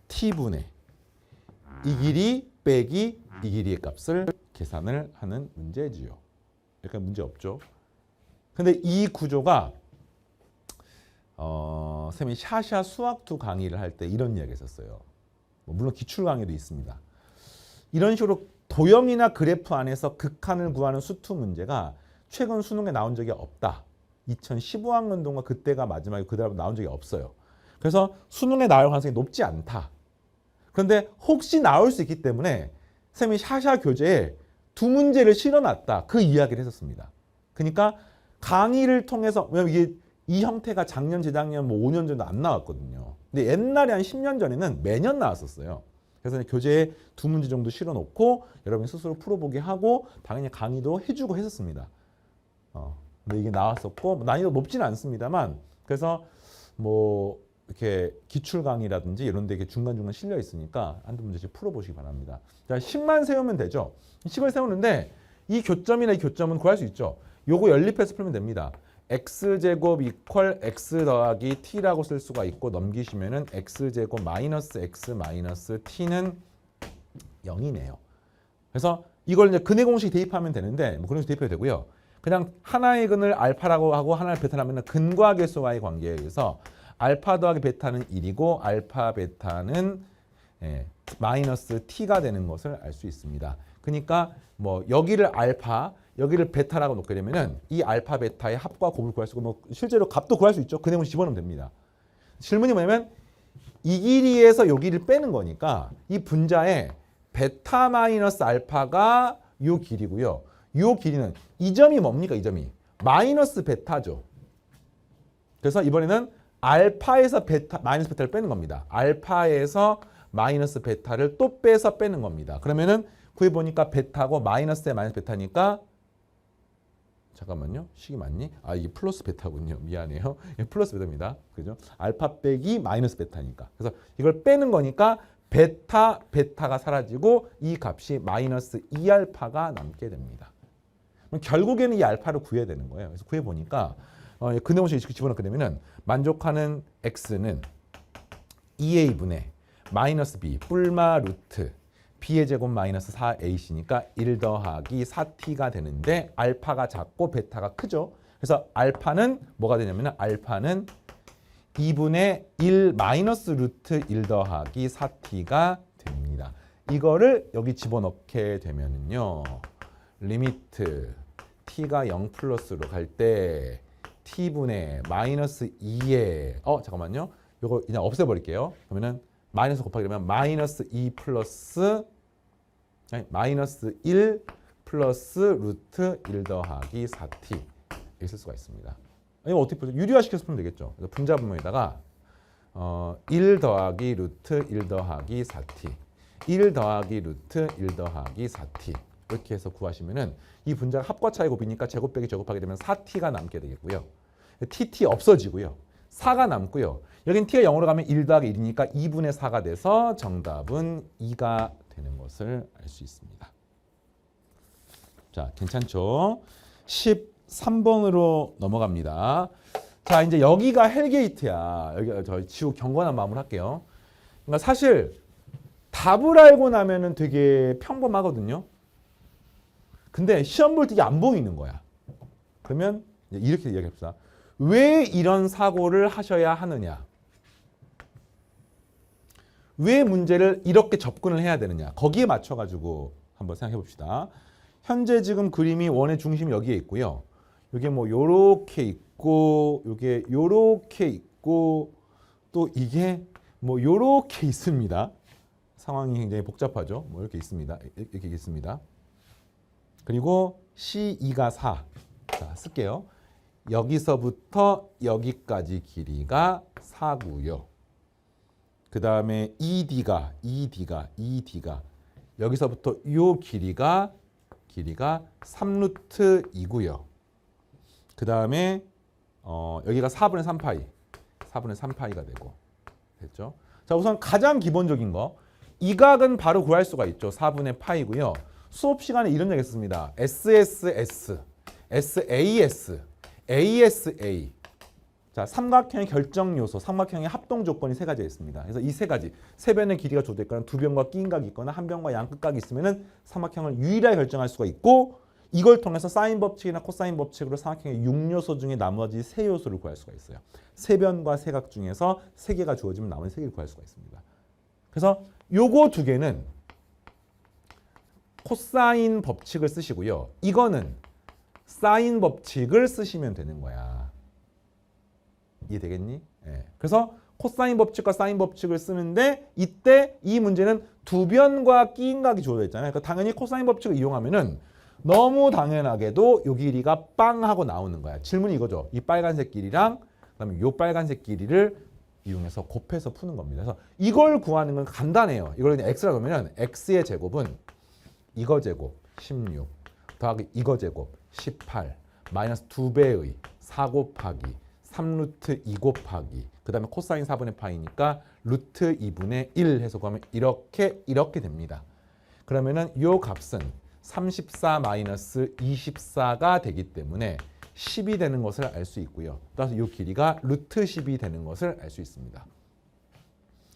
t분의 이 길이 빼기 이 길이의 값을 계산을 하는 문제지요. 그러니까 문제 없죠. 근데 이 구조가 쌤이 샤샤 수학2 강의를 할 때 이런 이야기 했었어요. 물론 기출 강의도 있습니다. 이런 식으로 도형이나 그래프 안에서 극한을 구하는 수투 문제가 최근 수능에 나온 적이 없다. 2015학년도가 그때가 마지막에 그다음 나온 적이 없어요. 그래서 수능에 나올 가능성이 높지 않다. 그런데 혹시 나올 수 있기 때문에 쌤이 샤샤 교재에 두 문제를 실어놨다. 그 이야기를 했었습니다. 그러니까 강의를 통해서 왜냐면 이게 이 형태가 작년, 재작년, 뭐 5년 전도 안 나왔거든요. 근데 옛날에 한 10년 전에는 매년 나왔었어요. 그래서 교재에 두 문제 정도 실어놓고 여러분이 스스로 풀어보게 하고 당연히 강의도 해주고 했었습니다. 근데 이게 나왔었고 난이도 높지는 않습니다만 그래서 뭐 이렇게 기출 강의라든지 이런 데 중간중간 실려 있으니까 한두 문제씩 풀어보시기 바랍니다. 자, 10만 세우면 되죠. 10을 세우는데 이 교점이나 이 교점은 구할 수 있죠. 요거 연립해서 풀면 됩니다. x제곱 이퀄 x 더하기 t라고 쓸 수가 있고 넘기시면은 x제곱 마이너스 x 마이너스 t는 0이네요. 그래서 이걸 이제 근해 공식 대입하면 되는데 뭐 그런 식으로 대입해도 되고요. 그냥 하나의 근을 알파라고 하고 하나를 베타라고 하면 근과 계수와의 관계에 의해서 알파 더하기 베타는 1이고 알파 베타는 마이너스 t가 되는 것을 알 수 있습니다. 그러니까 뭐 여기를 알파, 여기를 베타라고 놓게 되면은 이 알파 베타의 합과 곱을 구할 수 있고 뭐 실제로 값도 구할 수 있죠. 그 내용을 집어넣으면 됩니다. 질문이 뭐냐면 이 길이에서 요 길이를 빼는 거니까 이 분자에 베타 마이너스 알파가 요 길이고요. 요 길이는 이 점이 뭡니까? 이 점이 마이너스 베타죠. 그래서 이번에는 알파에서 베타 마이너스 베타를 빼는 겁니다. 알파에서 마이너스 베타를 또 빼서 빼는 겁니다. 그러면은 구해 보니까 베타고 마이너스에 마이너스 베타니까 잠깐만요. 식이 맞니? 아, 이게 플러스 베타군요. 미안해요. 플러스 베타입니다. 그죠? 알파 빼기 마이너스 베타니까. 그래서 이걸 빼는 거니까 베타가 사라지고 이 값이 마이너스 2알파가 남게 됩니다. 그럼 결국에는 이 알파를 구해야 되는 거예요. 그래서 구해 보니까 근해공식 집어넣게 되면은 만족하는 x는 2a분의 마이너스 b 뿔마 루트 b의 제곱 마이너스 4ac니까 1 더하기 4t가 되는데 알파가 작고 베타가 크죠. 그래서 알파는 뭐가 되냐면 알파는 2분의 1 마이너스 루트 1 더하기 4t가 됩니다. 이거를 여기 집어넣게 되면은요. 리미트 t가 0 플러스로 갈 때 t분의 마이너스 2에 잠깐만요. 이거 그냥 없애버릴게요. 그러면은 마이너스 곱하기 되면 마이너스 2 플러스 마이너스 1 플러스 루트 1 더하기 4t 이렇게 쓸 수가 있습니다. 이거 어떻게 풀죠? 유리화시켜서 풀면 되겠죠. 그래서 분자분모에다가 1 더하기 루트 1 더하기 4t 1 더하기 루트 1 더하기 4t 이렇게 해서 구하시면은 이 분자가 합과 차의 곱이니까 제곱 빼기 제곱하게 되면 4t가 남게 되겠고요. tt 없어지고요. 4가 남고요. 여긴 t가 0으로 가면 1 더하기 1이니까 2분의 4가 돼서 정답은 2가 되는 것을 알 수 있습니다. 자, 괜찮죠? 13번으로 넘어갑니다. 자, 이제 여기가 헬게이트야. 여기 저 지우 경건한 마음으로 할게요. 그러니까 사실 답을 알고 나면은 되게 평범하거든요. 근데 시험 볼 때 이게 안 보이는 거야. 그러면 이렇게 이야기합시다. 왜 이런 사고를 하셔야 하느냐? 왜 문제를 이렇게 접근을 해야 되느냐? 거기에 맞춰가지고 한번 생각해 봅시다. 현재 지금 그림이 원의 중심이 여기에 있고요. 이게 뭐 요렇게 있고, 요게 요렇게 있고, 또 이게 뭐 요렇게 있습니다. 상황이 굉장히 복잡하죠. 뭐 이렇게 있습니다. 이렇게 있습니다. 그리고 C2가 4. 자, 쓸게요. 여기서부터 여기까지 길이가 4고요. 그 다음에 ED가 여기서부터 요 길이가 3루트2고요. 그 다음에 여기가 4분의 3파이가 되고 됐죠? 자, 우선 가장 기본적인 거 이 각은 바로 구할 수가 있죠. 4분의 파이고요. 수업 시간에 이런 얘기 했습니다. SSS, SAS, ASA. 자, 삼각형의 결정 요소, 삼각형의 합동 조건이 세 가지가 있습니다. 그래서 이 세 가지, 세 변의 길이가 조도 있거나 두 변과 끼인 각이 있거나 한 변과 양끝각이 있으면은 삼각형을 유일하게 결정할 수가 있고, 이걸 통해서 사인 법칙이나 코사인 법칙으로 삼각형의 6요소 중에 나머지 세 요소를 구할 수가 있어요. 세 변과 세 각 중에서 세 개가 주어지면 나머지 세 개를 구할 수가 있습니다. 그래서 요거 두 개는 코사인 법칙을 쓰시고요. 이거는 사인 법칙을 쓰시면 되는 거야. 이해되겠니? 네. 그래서 코사인 법칙과 사인 법칙을 쓰는데 이때 이 문제는 두 변과 끼인 각이 주어져 있잖아요. 그러니까 당연히 코사인 법칙을 이용하면은 너무 당연하게도 요 길이가 빵 하고 나오는 거야. 질문이 이거죠. 이 빨간색 길이랑 그다음에 요 빨간색 길이를 이용해서 곱해서 푸는 겁니다. 그래서 이걸 구하는 건 간단해요. 이걸 그냥 x라고 하면 x의 제곱은 이거 제곱 16 더하기 이거 제곱 18 마이너스 2배의 4 곱하기 3루트 2 곱하기 그 다음에 코사인 4분의 파이니까 루트 2분의 1 해서 구하면 이렇게 됩니다. 그러면은 요 값은 34 마이너스 24가 되기 때문에 10이 되는 것을 알 수 있고요. 따라서 이 길이가 루트 10이 되는 것을 알 수 있습니다.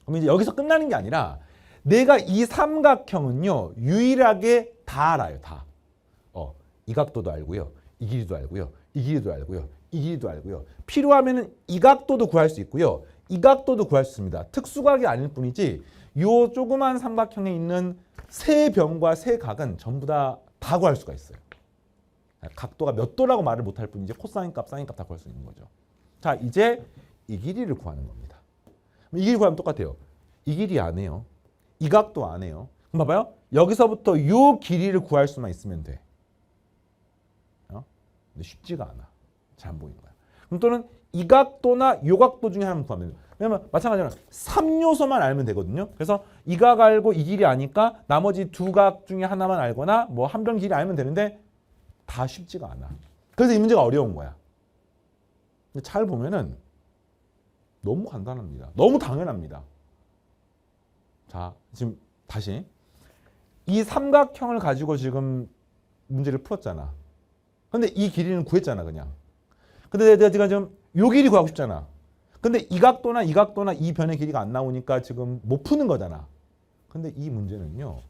그럼 이제 여기서 끝나는 게 아니라 내가 이 삼각형은요 유일하게 다 알아요. 다. 이 각도도 알고요. 이 길이도 알고요. 이 길이도 알고요. 이 길이도 알고요. 필요하면은 이 각도도 구할 수 있고요. 이 각도도 구할 수 있습니다. 특수각이 아닐 뿐이지 요 조그만 삼각형에 있는 세 변과 세 각은 전부 다 구할 수가 있어요. 각도가 몇 도라고 말을 못할 뿐이지 코사인 값, 사인 값 다 구할 수 있는 거죠. 자, 이제 이 길이를 구하는 겁니다. 이 길이 구하면 똑같아요. 이 길이 안 해요. 이 각도 안 해요. 그럼 봐봐요. 여기서부터 이 길이를 구할 수만 있으면 돼. 근데 쉽지가 않아. 잘 안 보이는 거야. 그럼 또는 이 각도나 이 각도 중에 하나만 구하면 돼요. 왜냐면 마찬가지로 3요소만 알면 되거든요. 그래서 이 각 알고 이 길이 아니까 나머지 두 각 중에 하나만 알거나 뭐 한 변 길이 알면 되는데 다 쉽지가 않아. 그래서 이 문제가 어려운 거야. 근데 잘 보면은 너무 간단합니다. 너무 당연합니다. 자, 지금 다시 이 삼각형을 가지고 지금 문제를 풀었잖아. 근데 이 길이는 구했잖아, 그냥. 근데 내가 지금 요 길이 구하고 싶잖아. 근데 이 각도나 이 각도나 이 변의 길이가 안 나오니까 지금 못 푸는 거잖아. 근데 이 문제는요.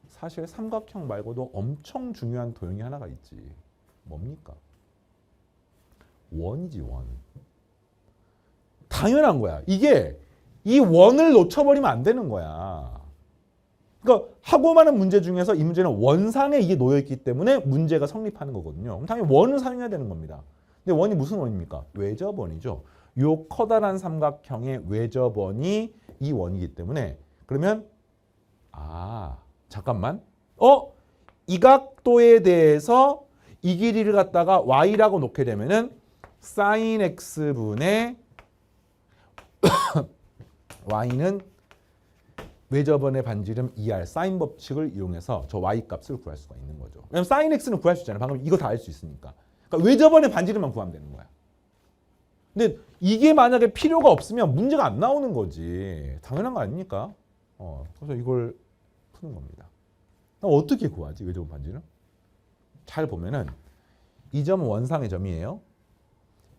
사실 삼각형 말고도 엄청 중요한 도형이 하나가 있지. 뭡니까? 원이지, 원. 당연한 거야. 이게 이 원을 놓쳐버리면 안 되는 거야. 그러니까 하고 많은 문제 중에서 이 문제는 원상에 이게 놓여있기 때문에 문제가 성립하는 거거든요. 그럼 당연히 원을 사용해야 되는 겁니다. 근데 원이 무슨 원입니까? 외접원이죠. 요 커다란 삼각형의 외접원이 이 원이기 때문에 그러면 잠깐만. 이 각도에 대해서 이 길이를 갖다가 y라고 놓게 되면은 sin x분의 y는 외접원의 반지름 2r 사인 법칙을 이용해서 저 y 값을 구할 수가 있는 거죠. 왜냐면 sin x는 구할 수 있잖아요. 방금 이거 다 알 수 있으니까. 그러니까 외접원의 반지름만 구하면 되는 거야. 근데 이게 만약에 필요가 없으면 문제가 안 나오는 거지. 당연한 거 아닙니까? 그래서 이걸 푸는 겁니다. 어떻게 구하지? 외접원 반지름? 잘 보면은 이 점은 원상의 점이에요.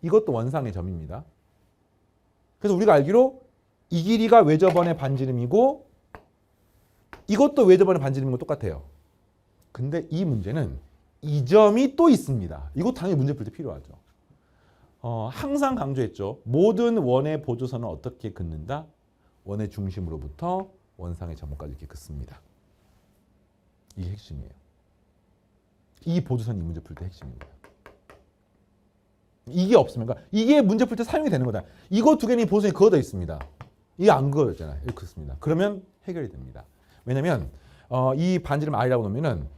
이것도 원상의 점입니다. 그래서 우리가 알기로 이 길이가 외접원의 반지름이고 이것도 외접원의 반지름인 거 똑같아요. 근데 이 문제는 이 점이 또 있습니다. 이거 당연히 문제 풀 때 필요하죠. 항상 강조했죠. 모든 원의 보조선은 어떻게 긋는다? 원의 중심으로부터 원상의 점까지 이렇게 긋습니다. 이게 핵심이에요. 이 보조선이 문제 풀 때 핵심입니다. 이게 없으면, 그러니까 이게 문제 풀 때 사용이 되는 거다. 이거 두 개는 보조선이 그어져 있습니다. 이게 안 그어졌잖아요. 이렇게 긋습니다. 그러면 해결이 됩니다. 왜냐면 이 반지름 R이라고 놓으면은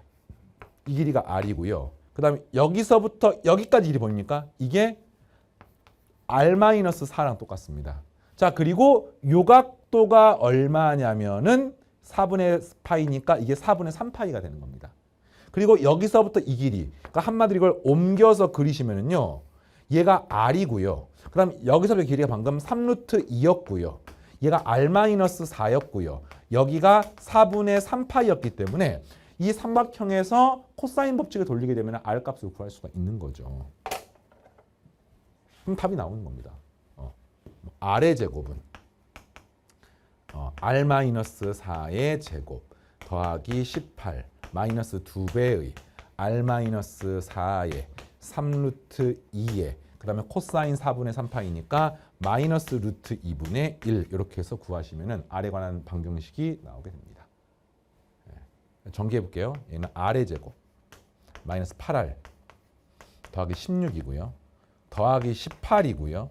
이 길이가 R이고요. 그 다음에 여기서부터 여기까지 길이 보입니까? 이게 R-4랑 똑같습니다. 자, 그리고 요 각도가 얼마냐면은 4분의 파이니까 이게 4분의 3파이가 되는 겁니다. 그리고 여기서부터 이 길이, 그러니까 한마디로 이걸 옮겨서 그리시면은요, 얘가 R이고요. 그 다음 여기서부터 길이가 방금 3루트 2였고요. 얘가 R-4였고요. 여기가 4분의 3파이였기 때문에 이 삼각형에서 코사인 법칙을 돌리게 되면 R 값을 구할 수가 있는 거죠. 그럼 답이 나오는 겁니다. R의 제곱은 R-4의 제곱 더하기 18 마이너스 2배의 R-4의 3루트 2의 그 다음에 코사인 4분의 3파이니까 마이너스 루트 2분의 1 이렇게 해서 구하시면 R에 관한 방정식이 나오게 됩니다. 전개해 볼게요. 얘는 R의 제곱 마이너스 8R 더하기 16이고요. 더하기 18이고요.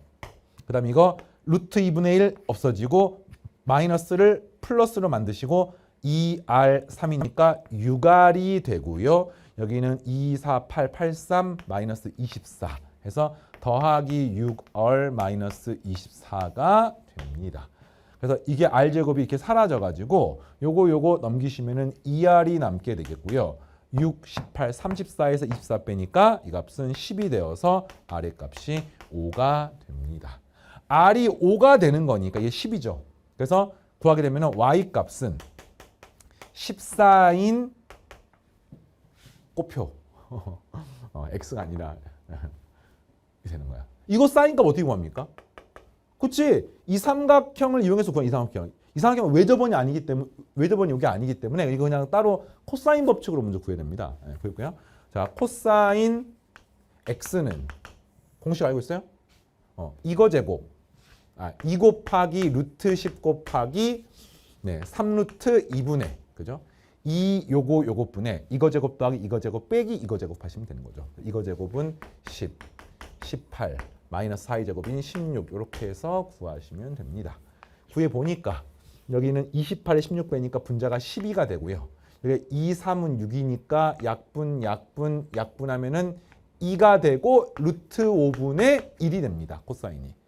그 다음에 이거 루트 2분의 1 없어지고 마이너스를 플러스로 만드시고 2R3이니까 6R이 되고요. 여기는 2, 4, 8, 8, 3 마이너스 24 해서 더하기 6R 마이너스 24가 됩니다. 그래서 이게 R제곱이 이렇게 사라져가지고 요거 넘기시면은 2R이 남게 되겠고요. 6, 18, 34에서 24 빼니까 이 값은 10이 되어서 R의 값이 5가 됩니다. R이 5가 되는 거니까 이게 10이죠. 그래서 구하게 되면 Y 값은 14인 꽃표 X가 아니라 이렇게 되는 거야. 이거 사인값 어떻게 구합니까? 그렇지. 이 삼각형을 이용해서 구한 이 삼각형. 이 삼각형은 외접원이 아니기 때문에 외접원이 이게 아니기 때문에 이거 그냥 따로 코사인 법칙으로 먼저 구해야 됩니다. 그렇고요. 자, 코사인 x는 공식 알고 있어요? 이거 제곱. 2 곱하기 루트 10 곱하기 3루트 2분의 그죠? 2 요거분의 이거 제곱 더하기 이거 제곱 빼기 이거 제곱 하시면 되는 거죠. 이거 제곱은 10, 18 마이너스 4의 제곱인 16 이렇게 해서 구하시면 됩니다. 구해 보니까 여기는 28에 16 빼니까 분자가 12가 되고요. 여기 2, 3은 6이니까 약분하면은 2가 되고 루트 5분의 1이 됩니다. 코사인이.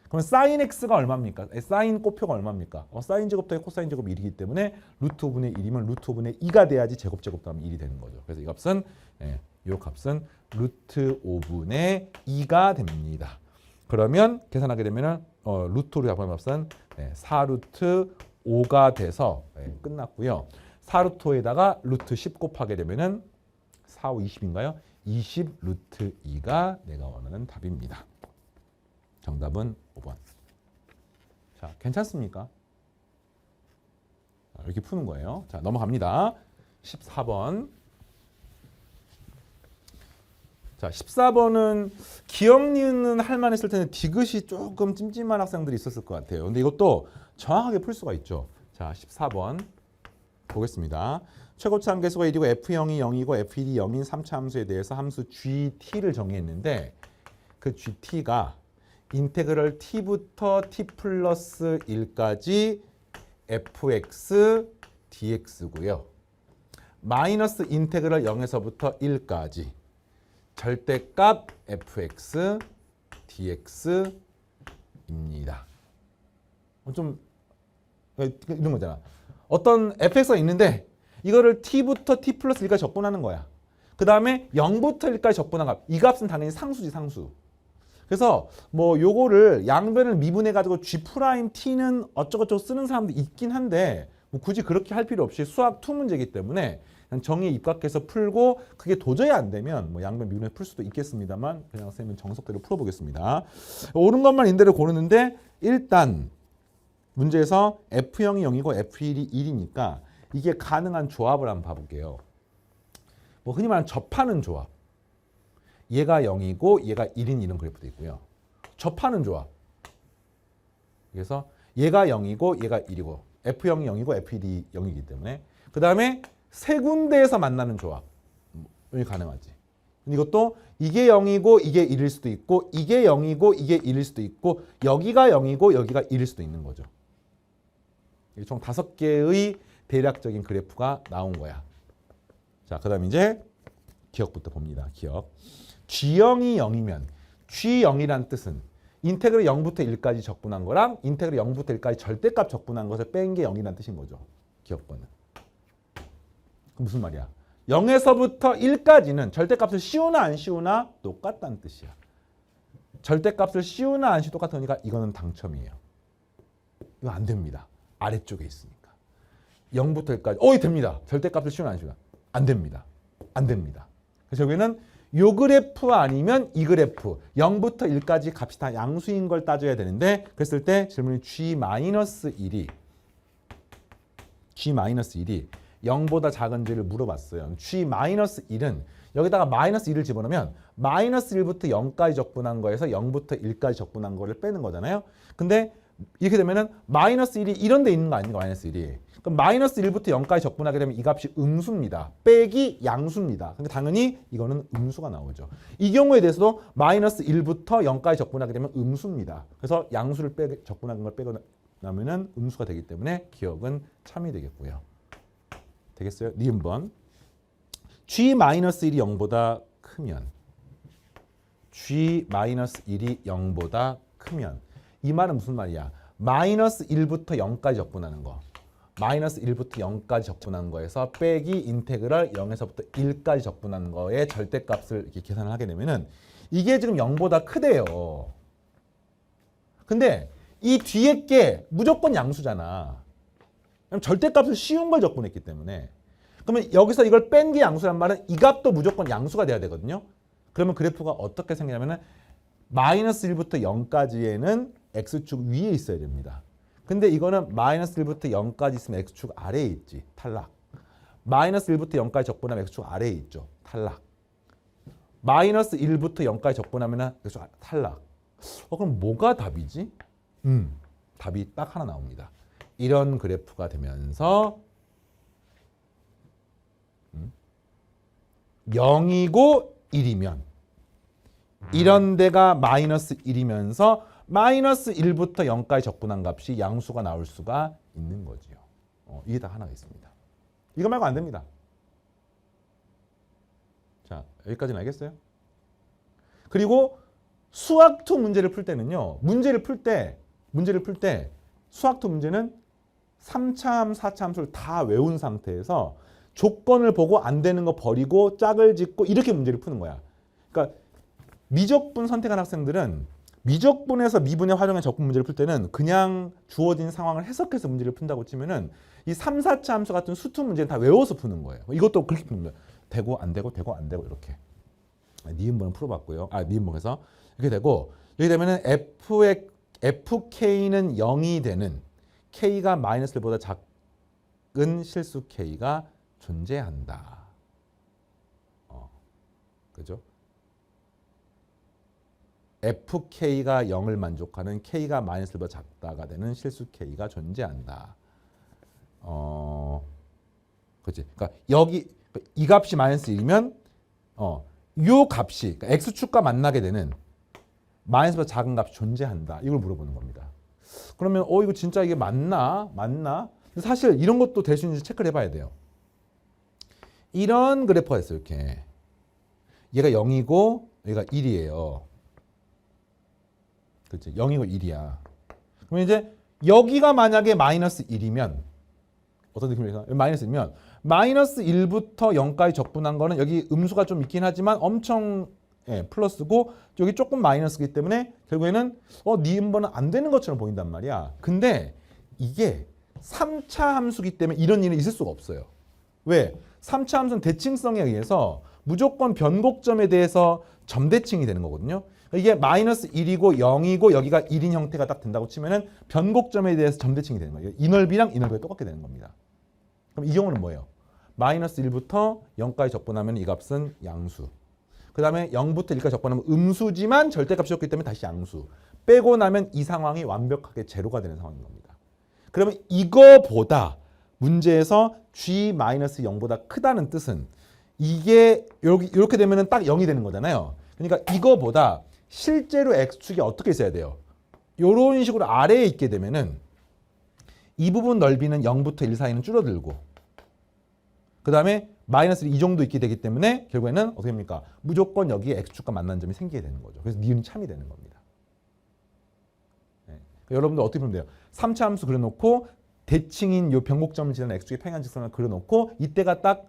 그럼 사인 x가 얼마입니까? 사인 꽃표가 얼마입니까? 사인 제곱 더하기 코사인 제곱 1이기 때문에 루트 5분의 1이면 루트 5분의 2가 돼야지 제곱 더하면 1이 되는 거죠. 그래서 이 값은 이 값은 루트 5분의 2가 됩니다. 그러면 계산하게 되면 루트로 잡은 값은 4루트 5가 돼서 끝났고요. 4루트에다가 루트 10 곱하게 되면은 4, 5, 20인가요? 20 루트 2가 내가 원하는 답입니다. 정답은 5번. 자, 괜찮습니까? 이렇게 푸는 거예요. 자, 넘어갑니다. 14번. 자, 14번은 기억 니은 할 만했을 텐데 디귿이 조금 찜찜한 학생들이 있었을 것 같아요. 근데 이것도 정확하게 풀 수가 있죠. 자, 14번 보겠습니다. 최고차 함계수가 1이고 F0이 0이고 F1이 0인 3차 함수에 대해서 함수 GT를 정의했는데 그 GT가 인테그럴 t부터 t 플러스 1까지 fx dx고요. 마이너스 인테그럴 0에서부터 1까지 절대값 fx dx입니다. 좀 이런 거잖아. 어떤 fx가 있는데 이거를 t부터 t 플러스 1까지 적분하는 거야. 그 다음에 0부터 1까지 적분한 값. 이 값은 당연히 상수지, 상수. 그래서 뭐 요거를 양변을 미분해 가지고 g 프라임 t는 어쩌고저쩌고 쓰는 사람도 있긴 한데 뭐 굳이 그렇게 할 필요 없이 수학 2 문제이기 때문에 그냥 정의에 입각해서 풀고 그게 도저히 안 되면 뭐 양변 미분해서 풀 수도 있겠습니다만 그냥 선생님은 정석대로 풀어보겠습니다. 옳은 것만 인대로 고르는데 일단 문제에서 F형이 0이고 F1이 1이니까 이게 가능한 조합을 한번 봐볼게요. 뭐 흔히 말하는 접하는 조합. 얘가 0이고 얘가 1인 이런 그래프도 있고요. 접하는 조합. 그래서 얘가 0이고 얘가 1이고 F형이 0이고 F1이 0이기 때문에 그 다음에 세 군데에서 만나는 조합이 가능하지. 이것도 이게 0이고 이게 1일 수도 있고 이게 0이고 이게 1일 수도 있고 여기가 0이고 여기가 1일 수도 있는 거죠. 총 5개의 대략적인 그래프가 나온 거야. 자, 그 다음 이제 기억부터 봅니다. 기억. G형이 0이면 G0이란 뜻은 인테그럴 0부터 1까지 적분한 거랑 인테그럴 0부터 1까지 절대값 적분한 것을 뺀 게 0이란 뜻인 거죠. 기억번은. 무슨 말이야? 0에서부터 1까지는 절대값을 씌우나 안 씌우나 똑같다는 뜻이야. 절대값을 씌우나 안 씌우나 똑같으니까 이거는 당첨이에요. 이거 안 됩니다. 아래쪽에 있으니까. 0부터 1까지 됩니다. 절대값을 씌우나 안 씌우나 안 됩니다. 안 됩니다. 그래서 여기는 요 그래프 아니면 이 그래프 0부터 1까지 값이 다 양수인 걸 따져야 되는데 그랬을 때 질문이 G-1이 0보다 작은지를 물어봤어요. G-1은 여기다가 마이너스 1을 집어넣으면 마이너스 1부터 0까지 적분한 거에서 0부터 1까지 적분한 거를 빼는 거잖아요. 근데 이렇게 되면은 마이너스 1이 이런 데 있는 거 아닙니까? 마이너스 1이. 그럼 마이너스 1부터 0까지 적분하게 되면 이 값이 음수입니다. 빼기 양수입니다. 근데 당연히 이거는 음수가 나오죠. 이 경우에 대해서도 마이너스 1부터 0까지 적분하게 되면 음수입니다. 그래서 양수를 적분한 걸 빼고 나면은 음수가 되기 때문에 기억은 참이 되겠고요. 되겠어요? 니은번. G-1이 0보다 크면 G-1이 0보다 크면 이 말은 무슨 말이야? 마이너스 1부터 0까지 적분하는 거. 마이너스 1부터 0까지 적분한 거에서 빼기 인테그럴 0에서부터 1까지 적분한 거의 절대값을 이렇게 계산을 하게 되면은 이게 지금 0보다 크대요. 근데 이 뒤에 게 무조건 양수잖아. 절대값을 씌운 걸 적분했기 때문에. 그러면 여기서 이걸 뺀 게 양수란 말은 이 값도 무조건 양수가 돼야 되거든요. 그러면 그래프가 어떻게 생기냐면은 마이너스 1부터 0까지에는 x축 위에 있어야 됩니다. 근데 이거는 마이너스 1부터 0까지 있으면 x축 아래에 있지. 탈락. 마이너스 1부터 0까지 적분하면 x축 아래에 있죠. 탈락. 마이너스 1부터 0까지 적분하면 x축 탈락. 그럼 뭐가 답이지? 답이 딱 하나 나옵니다. 이런 그래프가 되면서 0이고 1이면 이런 데가 마이너스 1이면서 마이너스 1부터 0까지 적분한 값이 양수가 나올 수가 있는 거지요. 이게 다 하나가 있습니다. 이거 말고 안 됩니다. 자, 여기까지는 알겠어요? 그리고 수학2 문제를 풀 때는요. 문제를 풀 때 수학2 문제는 3차함, 4차함수를 다 외운 상태에서 조건을 보고 안 되는 거 버리고 짝을 짓고 이렇게 문제를 푸는 거야. 그러니까 미적분 선택한 학생들은 미적분에서 미분에 활용한 적분 문제를 풀 때는 그냥 주어진 상황을 해석해서 문제를 푼다고 치면은 이 3, 4차 함수 같은 수투 문제는 다 외워서 푸는 거예요. 이것도 그렇게 푸는 거예요. 되고 안 되고 되고 안 되고 이렇게. 니은번은 풀어봤고요. 니은번에서 이렇게 되고 여기 되면은 FK는 0이 되는 K가 마이너스 1보다 작은 실수 K가 존재한다. 그죠? FK가 0을 만족하는 K가 마이너스 1보다 작다가 되는 실수 K가 존재한다. 그렇지? 그러니까 여기 이 값이 마이너스 1이면 요 값이 그러니까 x축과 만나게 되는 마이너스보다 작은 값이 존재한다. 이걸 물어보는 겁니다. 그러면 이거 진짜 이게 맞나? 사실 이런 것도 될 수 있는지 체크를 해봐야 돼요. 이런 그래프가 있어요. 이렇게. 얘가 0이고 얘가 1이에요. 그렇지? 0이고 1이야. 그러면 이제 여기가 만약에 마이너스 1이면 어떤 느낌일까? 마이너스 1이면 마이너스 1부터 0까지 적분한 거는 여기 음수가 좀 있긴 하지만 엄청 플러스고 여기 조금 마이너스이기 때문에 결국에는 니은번은 안 되는 것처럼 보인단 말이야. 근데 이게 3차 함수기 때문에 이런 일은 있을 수가 없어요. 왜? 3차 함수는 대칭성에 의해서 무조건 변곡점에 대해서 점대칭이 되는 거거든요. 이게 마이너스 1이고 0이고 여기가 1인 형태가 딱 된다고 치면은 변곡점에 대해서 점대칭이 되는 거예요. 이 넓이랑 이 넓이가 똑같게 되는 겁니다. 그럼 이 경우는 뭐예요? 마이너스 1부터 0까지 적분하면 이 값은 양수. 그 다음에 0부터 1까지 적분하면 음수지만 절대값이었기 때문에 다시 양수. 빼고 나면 이 상황이 완벽하게 제로가 되는 상황인 겁니다. 그러면 이거보다 문제에서 g-0보다 크다는 뜻은 이게 이렇게 되면 딱 0이 되는 거잖아요. 그러니까 이거보다 실제로 x축이 어떻게 있어야 돼요? 이런 식으로 아래에 있게 되면은 이 부분 넓이는 0부터 1 사이는 줄어들고 그 다음에 마이너스 이 정도 있게 되기 때문에 결국에는 어떻게 됩니까? 무조건 여기에 x축과 만나는 점이 생기게 되는 거죠. 그래서 니은이 참이 되는 겁니다. 네. 여러분들 어떻게 보면 돼요? 3차 함수 그려놓고 대칭인 요 변곡점을 지나는 x축의 평행한 직선을 그려놓고 이때가 딱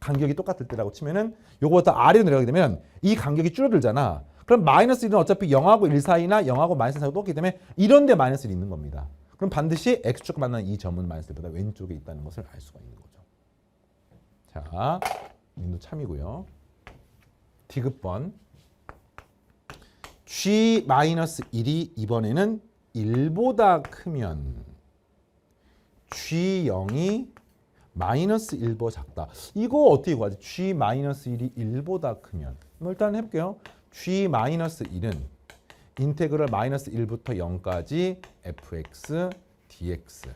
간격이 똑같을 때라고 치면은 요거보다 아래로 내려가게 되면 이 간격이 줄어들잖아. 그럼 마이너스 1은 어차피 0하고 1 사이나 0하고 마이너스 1 사이가 똑같기 때문에 이런 데 마이너스 1이 있는 겁니다. 그럼 반드시 x축과 만나는 이 점은 마이너스 1보다 왼쪽에 있다는 것을 알 수가 있는 거죠. 자, 민도 참이고요. 디귿번 g-1이 이번에는 1보다 크면 g0이 마이너스 1보다 작다. 이거 어떻게 구하지? g-1이 1보다 크면 일단 해볼게요. g-1은 인테그럴 마이너스 1부터 0까지 fx dx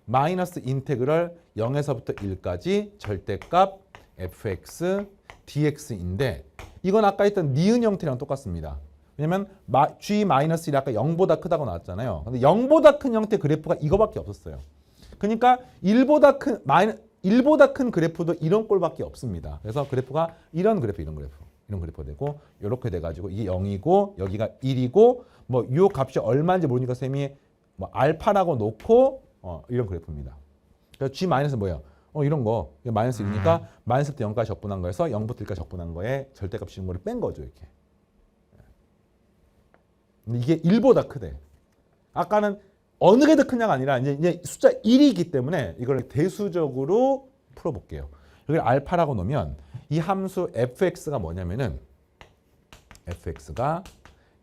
마이너스 인테그럴 0에서부터 1까지 절대값 fx dx인데 이건 아까 했던 니은 형태랑 똑같습니다. 왜냐면 g-1이 아까 0보다 크다고 나왔잖아요. 근데 0보다 큰 형태 그래프가 이거밖에 없었어요. 그러니까 1보다 큰 그래프도 이런 꼴밖에 없습니다. 그래서 그래프가 이런 그래프가 되고 이렇게 돼가지고 이게 0이고 여기가 1이고 뭐 이 값이 얼마인지 모르니까 쌤이 뭐 알파라고 놓고 이런 그래프입니다. 그래서 g-는 뭐예요? 이런 거 마이너스 1이니까 마이너스 때 0까지 적분한 거에서 0부터 1까지 적분한 거에 절대값 이런 거를 뺀 거죠. 이렇게. 근데 이게 1보다 크대. 아까는 어느 게 더 크냐가 아니라 이제 숫자 1이기 때문에 이걸 대수적으로 풀어볼게요. 여기 알파라고 놓으면 이 함수 fx가 뭐냐면은 fx가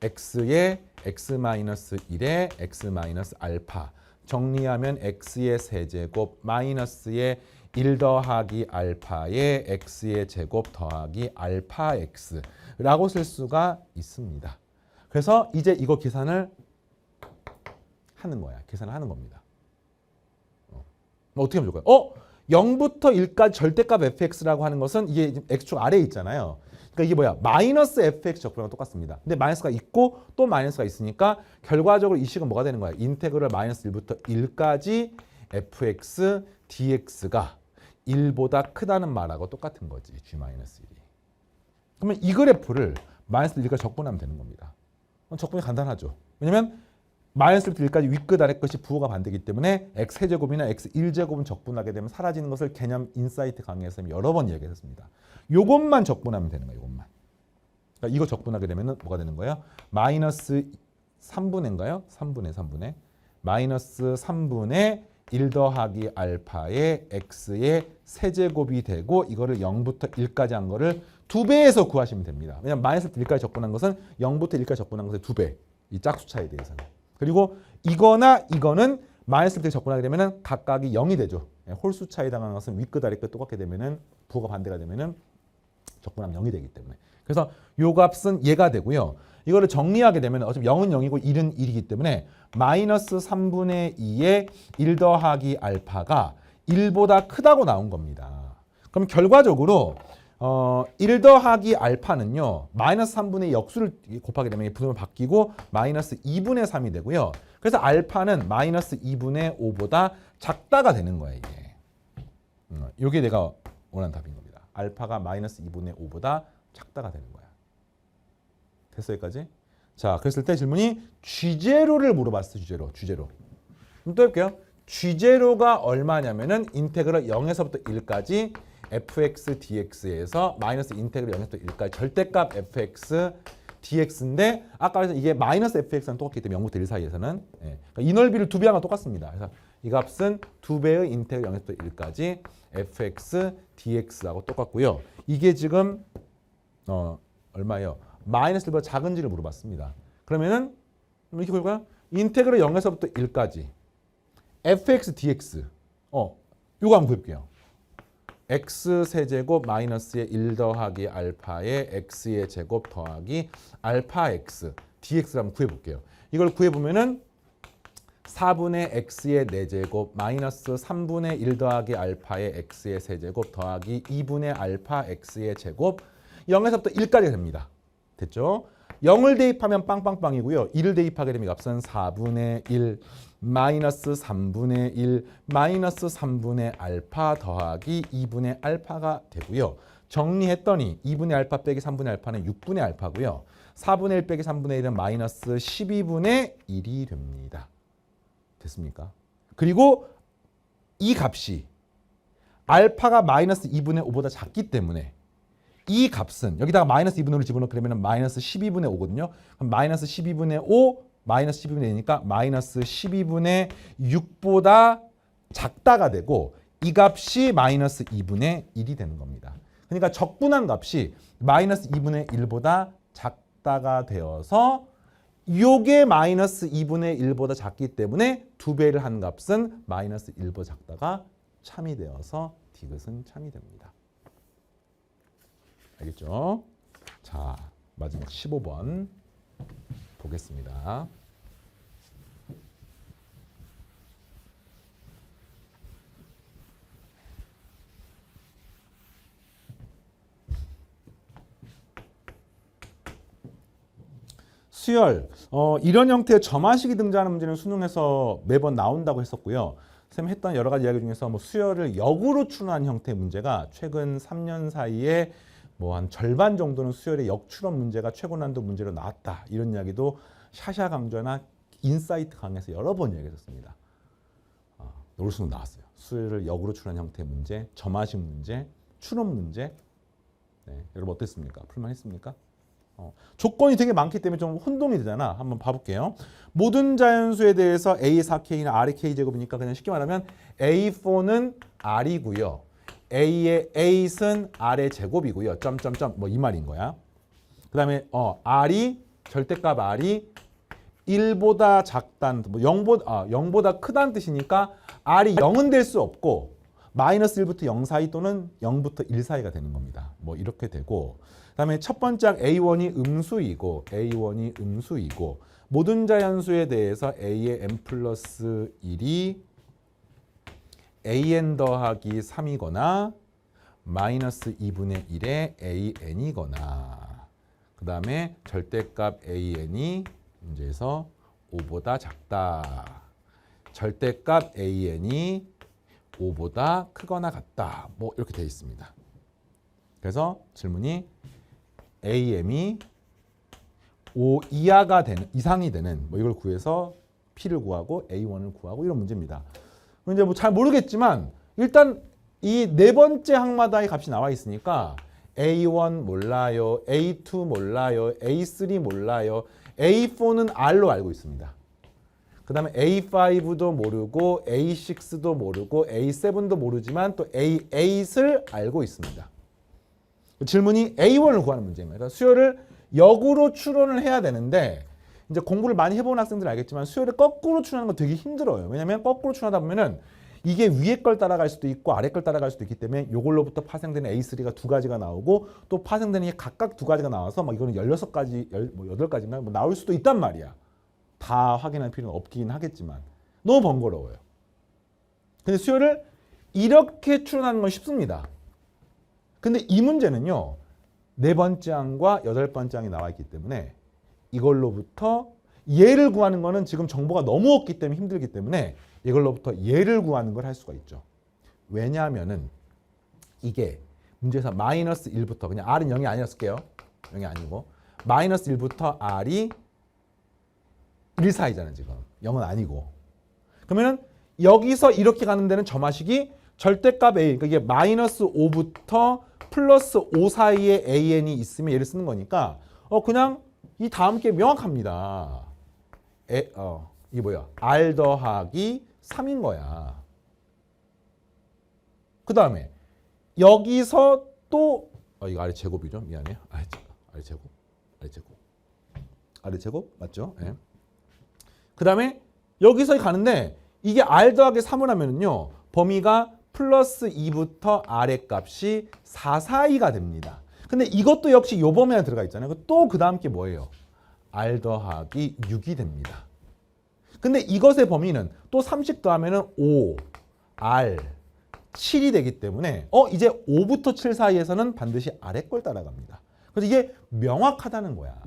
x의 x-1의 x-알파 정리하면 x의 세제곱 마이너스의 1 더하기 알파의 x의 제곱 더하기 알파 x라고 쓸 수가 있습니다. 그래서 이제 이거 계산을 하는 거야. 계산을 하는 겁니다. 어떻게 하면 좋을까요? 0부터 1까지 절대값 fx라고 하는 것은 이게 x축 아래에 있잖아요. 그러니까 이게 뭐야? 마이너스 fx 적분하고 똑같습니다. 근데 마이너스가 있고 또 마이너스가 있으니까 결과적으로 이 식은 뭐가 되는 거야? 인테그럴 마이너스 1부터 1까지 fx dx가 1보다 크다는 말하고 똑같은 거지. g-1이. 그러면 이 그래프를 마이너스 1까지 적분하면 되는 겁니다. 적분이 간단하죠. 왜냐면 마이너스 1까지 윗끝 아래끝이 부호가 반대이기 때문에 x 세제곱이나 x 1제곱은 적분하게 되면 사라지는 것을 개념 인사이트 강의에서 여러 번 이야기했습니다. 요것만 적분하면 되는 거예요. 요것만. 그러니까 이거 적분하게 되면 뭐가 되는 거예요? 마이너스 3분의인가요? 3분의 마이너스 3분의 1 더하기 알파의 x의 세제곱이 되고 이거를 0부터 1까지 한 거를 2배에서 구하시면 됩니다. 왜냐면 마이너스 1까지 적분한 것은 0부터 1까지 적분한 것의 2배. 이 짝수차에 대해서는. 그리고 이거나 이거는 마이너스 1까지 적분하게 되면 각각이 0이 되죠. 홀수 차에 해당하는 것은 윗끝 아래끝 똑같게 되면은 부호가 반대가 되면은 적분하면 0이 되기 때문에. 그래서 요 값은 얘가 되고요. 이거를 정리하게 되면 어차피 0은 0이고 1은 1이기 때문에 마이너스 3분의 2의 1 더하기 알파가 1보다 크다고 나온 겁니다. 그럼 결과적으로 1 더하기 알파는요. 마이너스 3분의 역수를 곱하게 되면 부등을 바뀌고 마이너스 2분의 3이 되고요. 그래서 알파는 마이너스 2분의 5보다 작다가 되는 거예요. 이게. 이게 내가 원하는 답인 겁니다. 알파가 마이너스 2분의 5보다 작다가 되는 거야. 됐어 여기까지? 자, 그랬을 때 질문이 G0를 물어봤어요. G0. 그럼 또 해볼게요. G0가 얼마냐면은 인테그럴 0에서부터 1까지 fx dx에서 마이너스 인테그럴 0에서부터 1까지 절대값 fx dx인데 아까 그래서 이게 마이너스 fx랑 똑같기 때문에 0부터 1 사이에서는 그러니까 이 넓이를 2배 하면 똑같습니다. 그래서 이 값은 2배의 인테그럴 0에서부터 1까지 fx dx하고 똑같고요. 이게 지금 얼마예요? 마이너스 1보다 작은지를 물어봤습니다. 그러면은 이렇게 볼까요? 인테그럴 0에서부터 1까지 fx dx 요거 한번 볼게요. x 세제곱 마이너스의 1 더하기 알파의 x의 제곱 더하기 알파 x dx를 한번 구해볼게요. 이걸 구해보면은 4분의 x의 4제곱 마이너스 3분의 1 더하기 알파의 x의 세제곱 더하기 2분의 알파 x의 제곱 0에서부터 1까지 됩니다. 됐죠? 0을 대입하면 빵빵빵이고요. 1을 대입하게 되면 값은 4분의 1 마이너스 3분의 1 마이너스 3분의 알파 더하기 2분의 알파가 되고요. 정리했더니 2분의 알파 빼기 3분의 알파는 6분의 알파고요. 4분의 1 빼기 3분의 1은 마이너스 12분의 1이 됩니다. 됐습니까? 그리고 이 값이 알파가 마이너스 2분의 5보다 작기 때문에 이 값은 여기다가 마이너스 2분의 5를 집어넣게 되면 마이너스 12분의 5거든요. 그럼 마이너스 12분의 5 마이너스 12분의 2니까 마이너스 12분의 6보다 작다가 되고 이 값이 마이너스 2분의 1이 되는 겁니다. 그러니까 적분한 값이 마이너스 2분의 1보다 작다가 되어서 요게 마이너스 2분의 1보다 작기 때문에 2배를 한 값은 마이너스 1보다 작다가 참이 되어서 디귿은 참이 됩니다. 알겠죠? 자, 마지막 15번 보겠습니다. 수열, 이런 형태의 점화식이 등장하는 문제는 수능에서 매번 나온다고 했었고요. 선생님이 했던 여러 가지 이야기 중에서 뭐 수열을 역으로 추론한 형태의 문제가 최근 3년 사이에 뭐 한 절반 정도는 수열의 역추론 문제가 최고 난도 문제로 나왔다. 이런 이야기도 샤샤 강좌나 인사이트 강에서 여러 번 이야기했었습니다. 올 수능 나왔어요. 수열을 역으로 추론한 형태의 문제, 점화식 문제, 추론 문제. 네, 여러분 어땠습니까? 풀만했습니까? 조건이 되게 많기 때문에 좀 혼동이 되잖아. 한번 봐볼게요. 모든 자연수에 대해서 A의 4K는 R의 K제곱이니까 그냥 쉽게 말하면 A4는 R이고요. A의 8은 R의 제곱이고요. 점점점 뭐 이 말인 거야. 그 다음에 R이 절대값 R이 1보다 작다는 뭐 0보다 크다는 뜻이니까 R이 0은 될 수 없고 마이너스 1부터 0 사이 또는 0부터 1 사이가 되는 겁니다. 뭐 이렇게 되고 그 다음에 첫 번째 A1이 음수이고 모든 자연수에 대해서 A의 n 플러스 1이 an 더하기 3이거나 마이너스 2분의 1의 an이거나 그 다음에 절대값 an이 문제에서 5보다 작다. 절대값 an이 5보다 크거나 같다. 뭐 이렇게 되어 있습니다. 그래서 질문이 am이 5 이상이 되는 뭐 이걸 구해서 p를 구하고 a1을 구하고 이런 문제입니다. 이제 뭐 잘 모르겠지만 일단 이 네 번째 항마다의 값이 나와 있으니까 a1 몰라요, a2 몰라요, a3 몰라요, a4는 r로 알고 있습니다. 그 다음에 A5도 모르고 A6도 모르고 A7도 모르지만 또 A8을 알고 있습니다. 질문이 A1을 구하는 문제입니다. 그러니까 수열을 역으로 추론을 해야 되는데 이제 공부를 많이 해본 학생들은 알겠지만 수열을 거꾸로 추론하는 건 되게 힘들어요. 왜냐하면 거꾸로 추론하다 보면은 이게 위에 걸 따라갈 수도 있고 아래 걸 따라갈 수도 있기 때문에 이걸로부터 파생되는 A3가 두 가지가 나오고 또 파생되는 게 각각 두 가지가 나와서 막 이거는 16가지, 8가지인가 뭐 나올 수도 있단 말이야. 다 확인할 필요는 없긴 하겠지만 너무 번거로워요. 근데 수열을 이렇게 추론하는 건 쉽습니다. 근데 이 문제는요. 4번째 항과 8번째 항이 나와 있기 때문에 이걸로부터 얘를 구하는 거는 지금 정보가 너무 없기 때문에 힘들기 때문에 이걸로부터 얘를 구하는 걸 할 수가 있죠. 왜냐하면은 이게 문제에서 마이너스 1부터 그냥 R은 0이 아니었을게요. 0이 아니고 마이너스 1부터 R이 1 사이잖아요. 지금 0은 아니고 그러면은 여기서 이렇게 가는 데는 점화식이 절대값 A 그러니까 이게 마이너스 5부터 플러스 5 사이에 AN이 있으면 얘를 쓰는 거니까 그냥 이 다음 게 명확합니다. 이게 뭐야? R 더하기 3인 거야. 그 다음에 여기서 또 이거 아래 제곱이죠. 미안해요. 아래 제곱 맞죠? 예. 그 다음에 여기서 가는데 이게 r 더하기 3을 하면은요. 범위가 플러스 2부터 아래 값이 4 사이가 됩니다. 근데 이것도 역시 요 범위 안에 들어가 있잖아요. 또 그 다음 게 뭐예요? r 더하기 6이 됩니다. 근데 이것의 범위는 또 30 더하면은 5, r, 7이 되기 때문에 이제 5부터 7 사이에서는 반드시 아래 걸 따라갑니다. 그래서 이게 명확하다는 거야.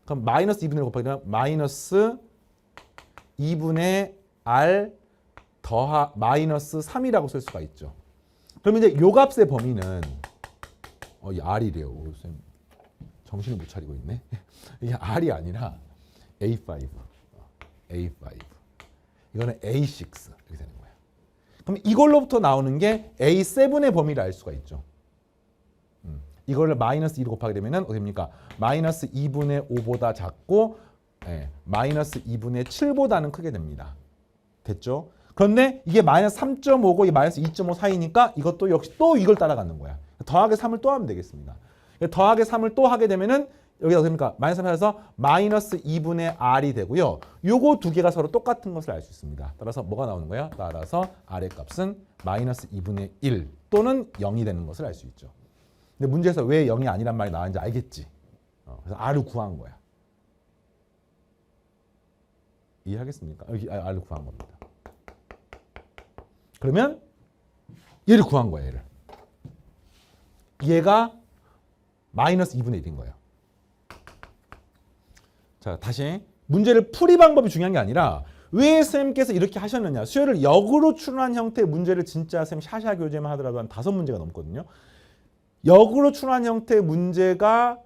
그럼 마이너스 2분의 1 곱하기 되면 마이너스 2분의 r 마이너스 3이라고 쓸 수가 있죠. 그러면 이제 요 값의 범위는 이 r이래요. 쌤 정신을 못 차리고 있네. 이게 r이 아니라 A5. 이거는 A6 이렇게 되는 거예요. 그럼 이걸로부터 나오는 게 A7의 범위를 알 수가 있죠. 이거를 마이너스 2로 곱하게 되면은 어떻게 됩니까? 마이너스 2분의 5보다 작고 마이너스 2분의 7보다는 크게 됩니다. 됐죠? 그런데 이게 마이너스 3.5고 이 마이너스 2.5 사이니까 이것도 역시 또 이걸 따라가는 거야. 더하기 3을 또 하면 되겠습니다. 더하기 3을 또 하게 되면은 여기가 됩니까? 마이너스 3에서 마이너스 2분의 r이 되고요. 요거 두 개가 서로 똑같은 것을 알 수 있습니다. 따라서 뭐가 나오는 거야? 따라서 r의 값은 마이너스 2분의 1 또는 0이 되는 것을 알 수 있죠. 근데 문제에서 왜 0이 아니란 말이 나왔는지 알겠지? 그래서 r을 구한 거야. 이해하겠습니까? 여기 r을 구한 겁니다. 그러면 얘를 구한 거야. 얘가 마이너스 2분의 1인 거예요. 자, 다시 문제를 풀이 방법이 중요한 게 아니라 왜 쌤께서 이렇게 하셨느냐. 수열을 역으로 추론한 형태의 문제를 진짜 쌤 샤샤 교재만 하더라도 한 5문제가 넘거든요. 역으로 추론한 형태의 문제가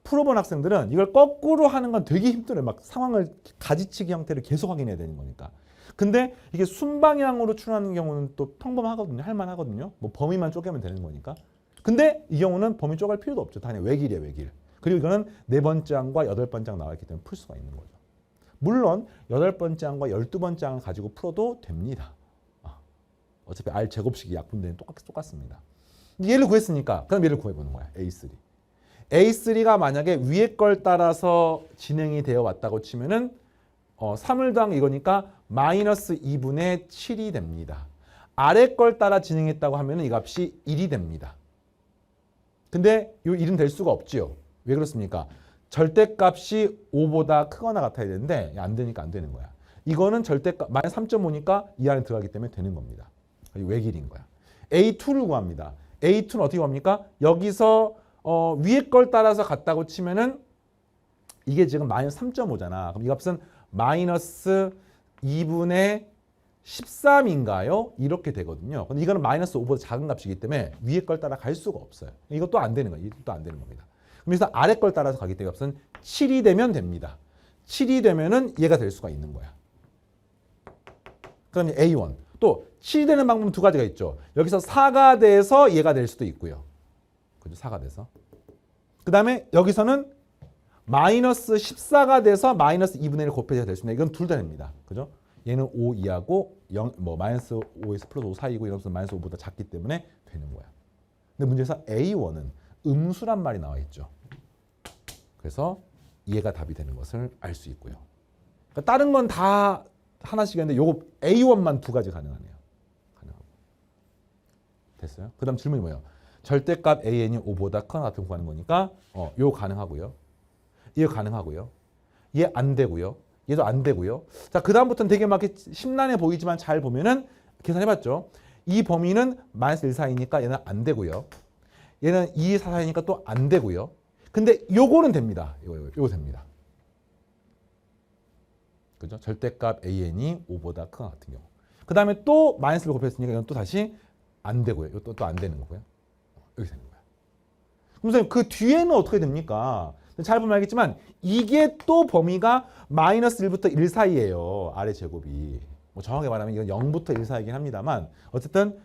풀어본 학생들은 이걸 거꾸로 하는 건 되게 힘들어요. 막 상황을 가지치기 형태를 계속 확인해야 되는 거니까. 근데 이게 순방향으로 추론하는 경우는 또 평범하거든요. 할만하거든요. 뭐 범위만 쪼개면 되는 거니까. 근데 이 경우는 범위 쪼갤 필요도 없죠. 당연히 외길이에요, 외길. 그리고 이거는 4번째 항과 8번째 항 나와 있기 때문에 풀 수가 있는 거죠. 물론 8번째 항과 12번째 항을 가지고 풀어도 됩니다. 어차피 R 제곱식이 약분되는 똑같습니다. 얘를 구했으니까 그럼 얘를 구해보는 거야. A3. A3가 만약에 위에 걸 따라서 진행이 되어 왔다고 치면은 3을 더한 이거니까 마이너스 2분의 7이 됩니다. 아래 걸 따라 진행했다고 하면 이 값이 1이 됩니다. 근데 이 1은 될 수가 없지요. 왜 그렇습니까? 절대값이 5보다 크거나 같아야 되는데 안 되니까 안 되는 거야. 이거는 절대값 마이너스 3.5니까 이 안에 들어가기 때문에 되는 겁니다. 외길인 거야. A2를 구합니다. A2는 어떻게 구합니까? 여기서 위에 걸 따라서 갔다고 치면은 이게 지금 마이너스 3.5잖아. 그럼 이 값은 마이너스 2분의 13인가요? 이렇게 되거든요. 근데 이거는 마이너스 5보다 작은 값이기 때문에 위에 걸 따라 갈 수가 없어요. 이것도 안 되는 거예요. 이것도 안 되는 겁니다. 그래서 아래 걸 따라서 가기 때문에 값은 7이 되면 됩니다. 7이 되면은 얘가 될 수가 있는 거야. 그다음에 A1. 또 7이 되는 방법은 두 가지가 있죠. 여기서 4가 돼서 얘가 될 수도 있고요. 그죠? 4가 돼서. 그다음에 여기서는 마이너스 14가 돼서 마이너스 2분의 1을 곱해야 될 수 있습니다. 이건 둘 다 됩니다. 그죠? 얘는 5 이하고 마이너스 5에서 플러스 5 사이고 이러면서 마이너스 5보다 작기 때문에 되는 거야. 근데 문제에서 A1은 음수란 말이 나와 있죠. 그래서 얘가 답이 되는 것을 알 수 있고요. 그러니까 다른 건 다 하나씩 했는데 요거 A1만 두 가지 가능하네요. 가능하고. 됐어요? 그 다음 질문이 뭐예요? 절대값 AN이 5보다 크거나 같은 구하는 거니까 요 가능하고요. 얘 가능하고요. 얘 안 되고요. 얘도 안 되고요. 자, 그 다음부터는 되게 막 심란해 보이지만 잘 보면은 계산해봤죠. 이 범위는 마이너스 1 사이니까 얘는 안 되고요. 얘는 2, 4 사이니까 또 안 되고요. 근데 요거는 됩니다. 요거 됩니다. 그죠? 절대값 AN이 5보다 크거나 같은 경우. 그 다음에 또 마이너스를 곱했으니까 이건 또 다시 안 되고요. 이것도 또 안 되는 거고요. 여기 되는 거예요. 그럼 선생님 그 뒤에는 어떻게 됩니까? 잘 보면 알겠지만 이게 또 범위가 마이너스 1부터 1 사이예요. 아래 제곱이. 뭐 정확하게 말하면 이건 0부터 1 사이긴 합니다만 어쨌든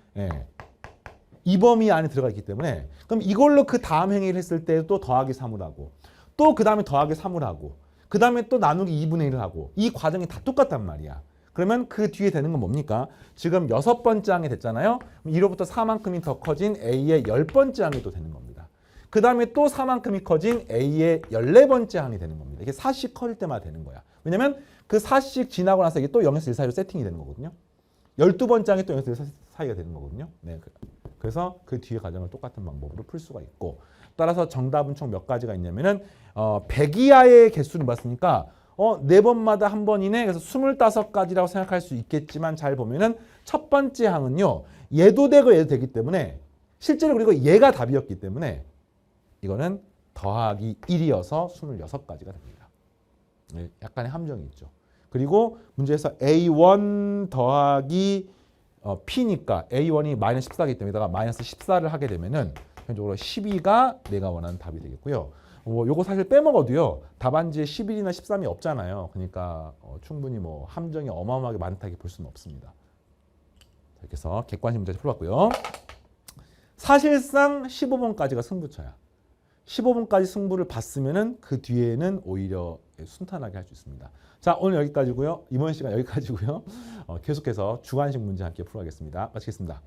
이 범위 안에 들어가 있기 때문에 그럼 이걸로 그 다음 행위를 했을 때 또 더하기 3을 하고 또 그 다음에 더하기 3을 하고 그 다음에 또 나누기 2분의 1을 하고 이 과정이 다 똑같단 말이야. 그러면 그 뒤에 되는 건 뭡니까? 지금 6번째 항이 됐잖아요. 1호부터 4만큼이 더 커진 A의 10번째 항이 또 되는 겁니다. 그 다음에 또 4만큼이 커진 A의 14번째 항이 되는 겁니다. 이게 4씩 커질 때마다 되는 거야. 왜냐면 그 4씩 지나고 나서 이게 또 0에서 1 사이로 세팅이 되는 거거든요. 12번째 항이 또 0에서 1 사이가 되는 거거든요. 네. 그래서 그 뒤에 과정을 똑같은 방법으로 풀 수가 있고, 따라서 정답은 총 몇 가지가 있냐면은 100 이하의 개수를 봤으니까 4번마다 한 번이네. 그래서 25가지라고 생각할 수 있겠지만 잘 보면은 첫 번째 항은요. 얘도 되고 얘도 되기 때문에 실제로 그리고 얘가 답이었기 때문에 이거는 더하기 1이어서 26가지가 됩니다. 네, 약간의 함정이 있죠. 그리고 문제에서 A1 더하기 P니까 A1이 마이너스 14이기 때문에 여기다가 마이너스 14를 하게 되면은 현적으로 12가 내가 원하는 답이 되겠고요. 요거 사실 빼먹어도요. 답안지에 11이나 13이 없잖아요. 그러니까 충분히 뭐 함정이 어마어마하게 많다고 볼 수는 없습니다. 이렇게 해서 객관식 문제를 풀어봤고요. 사실상 15번까지가 승부처야. 15번까지 승부를 봤으면은 그 뒤에는 오히려 순탄하게 할 수 있습니다. 자, 오늘 여기까지고요. 이번 시간 여기까지고요. 계속해서 주관식 문제 함께 풀어가겠습니다. 마치겠습니다.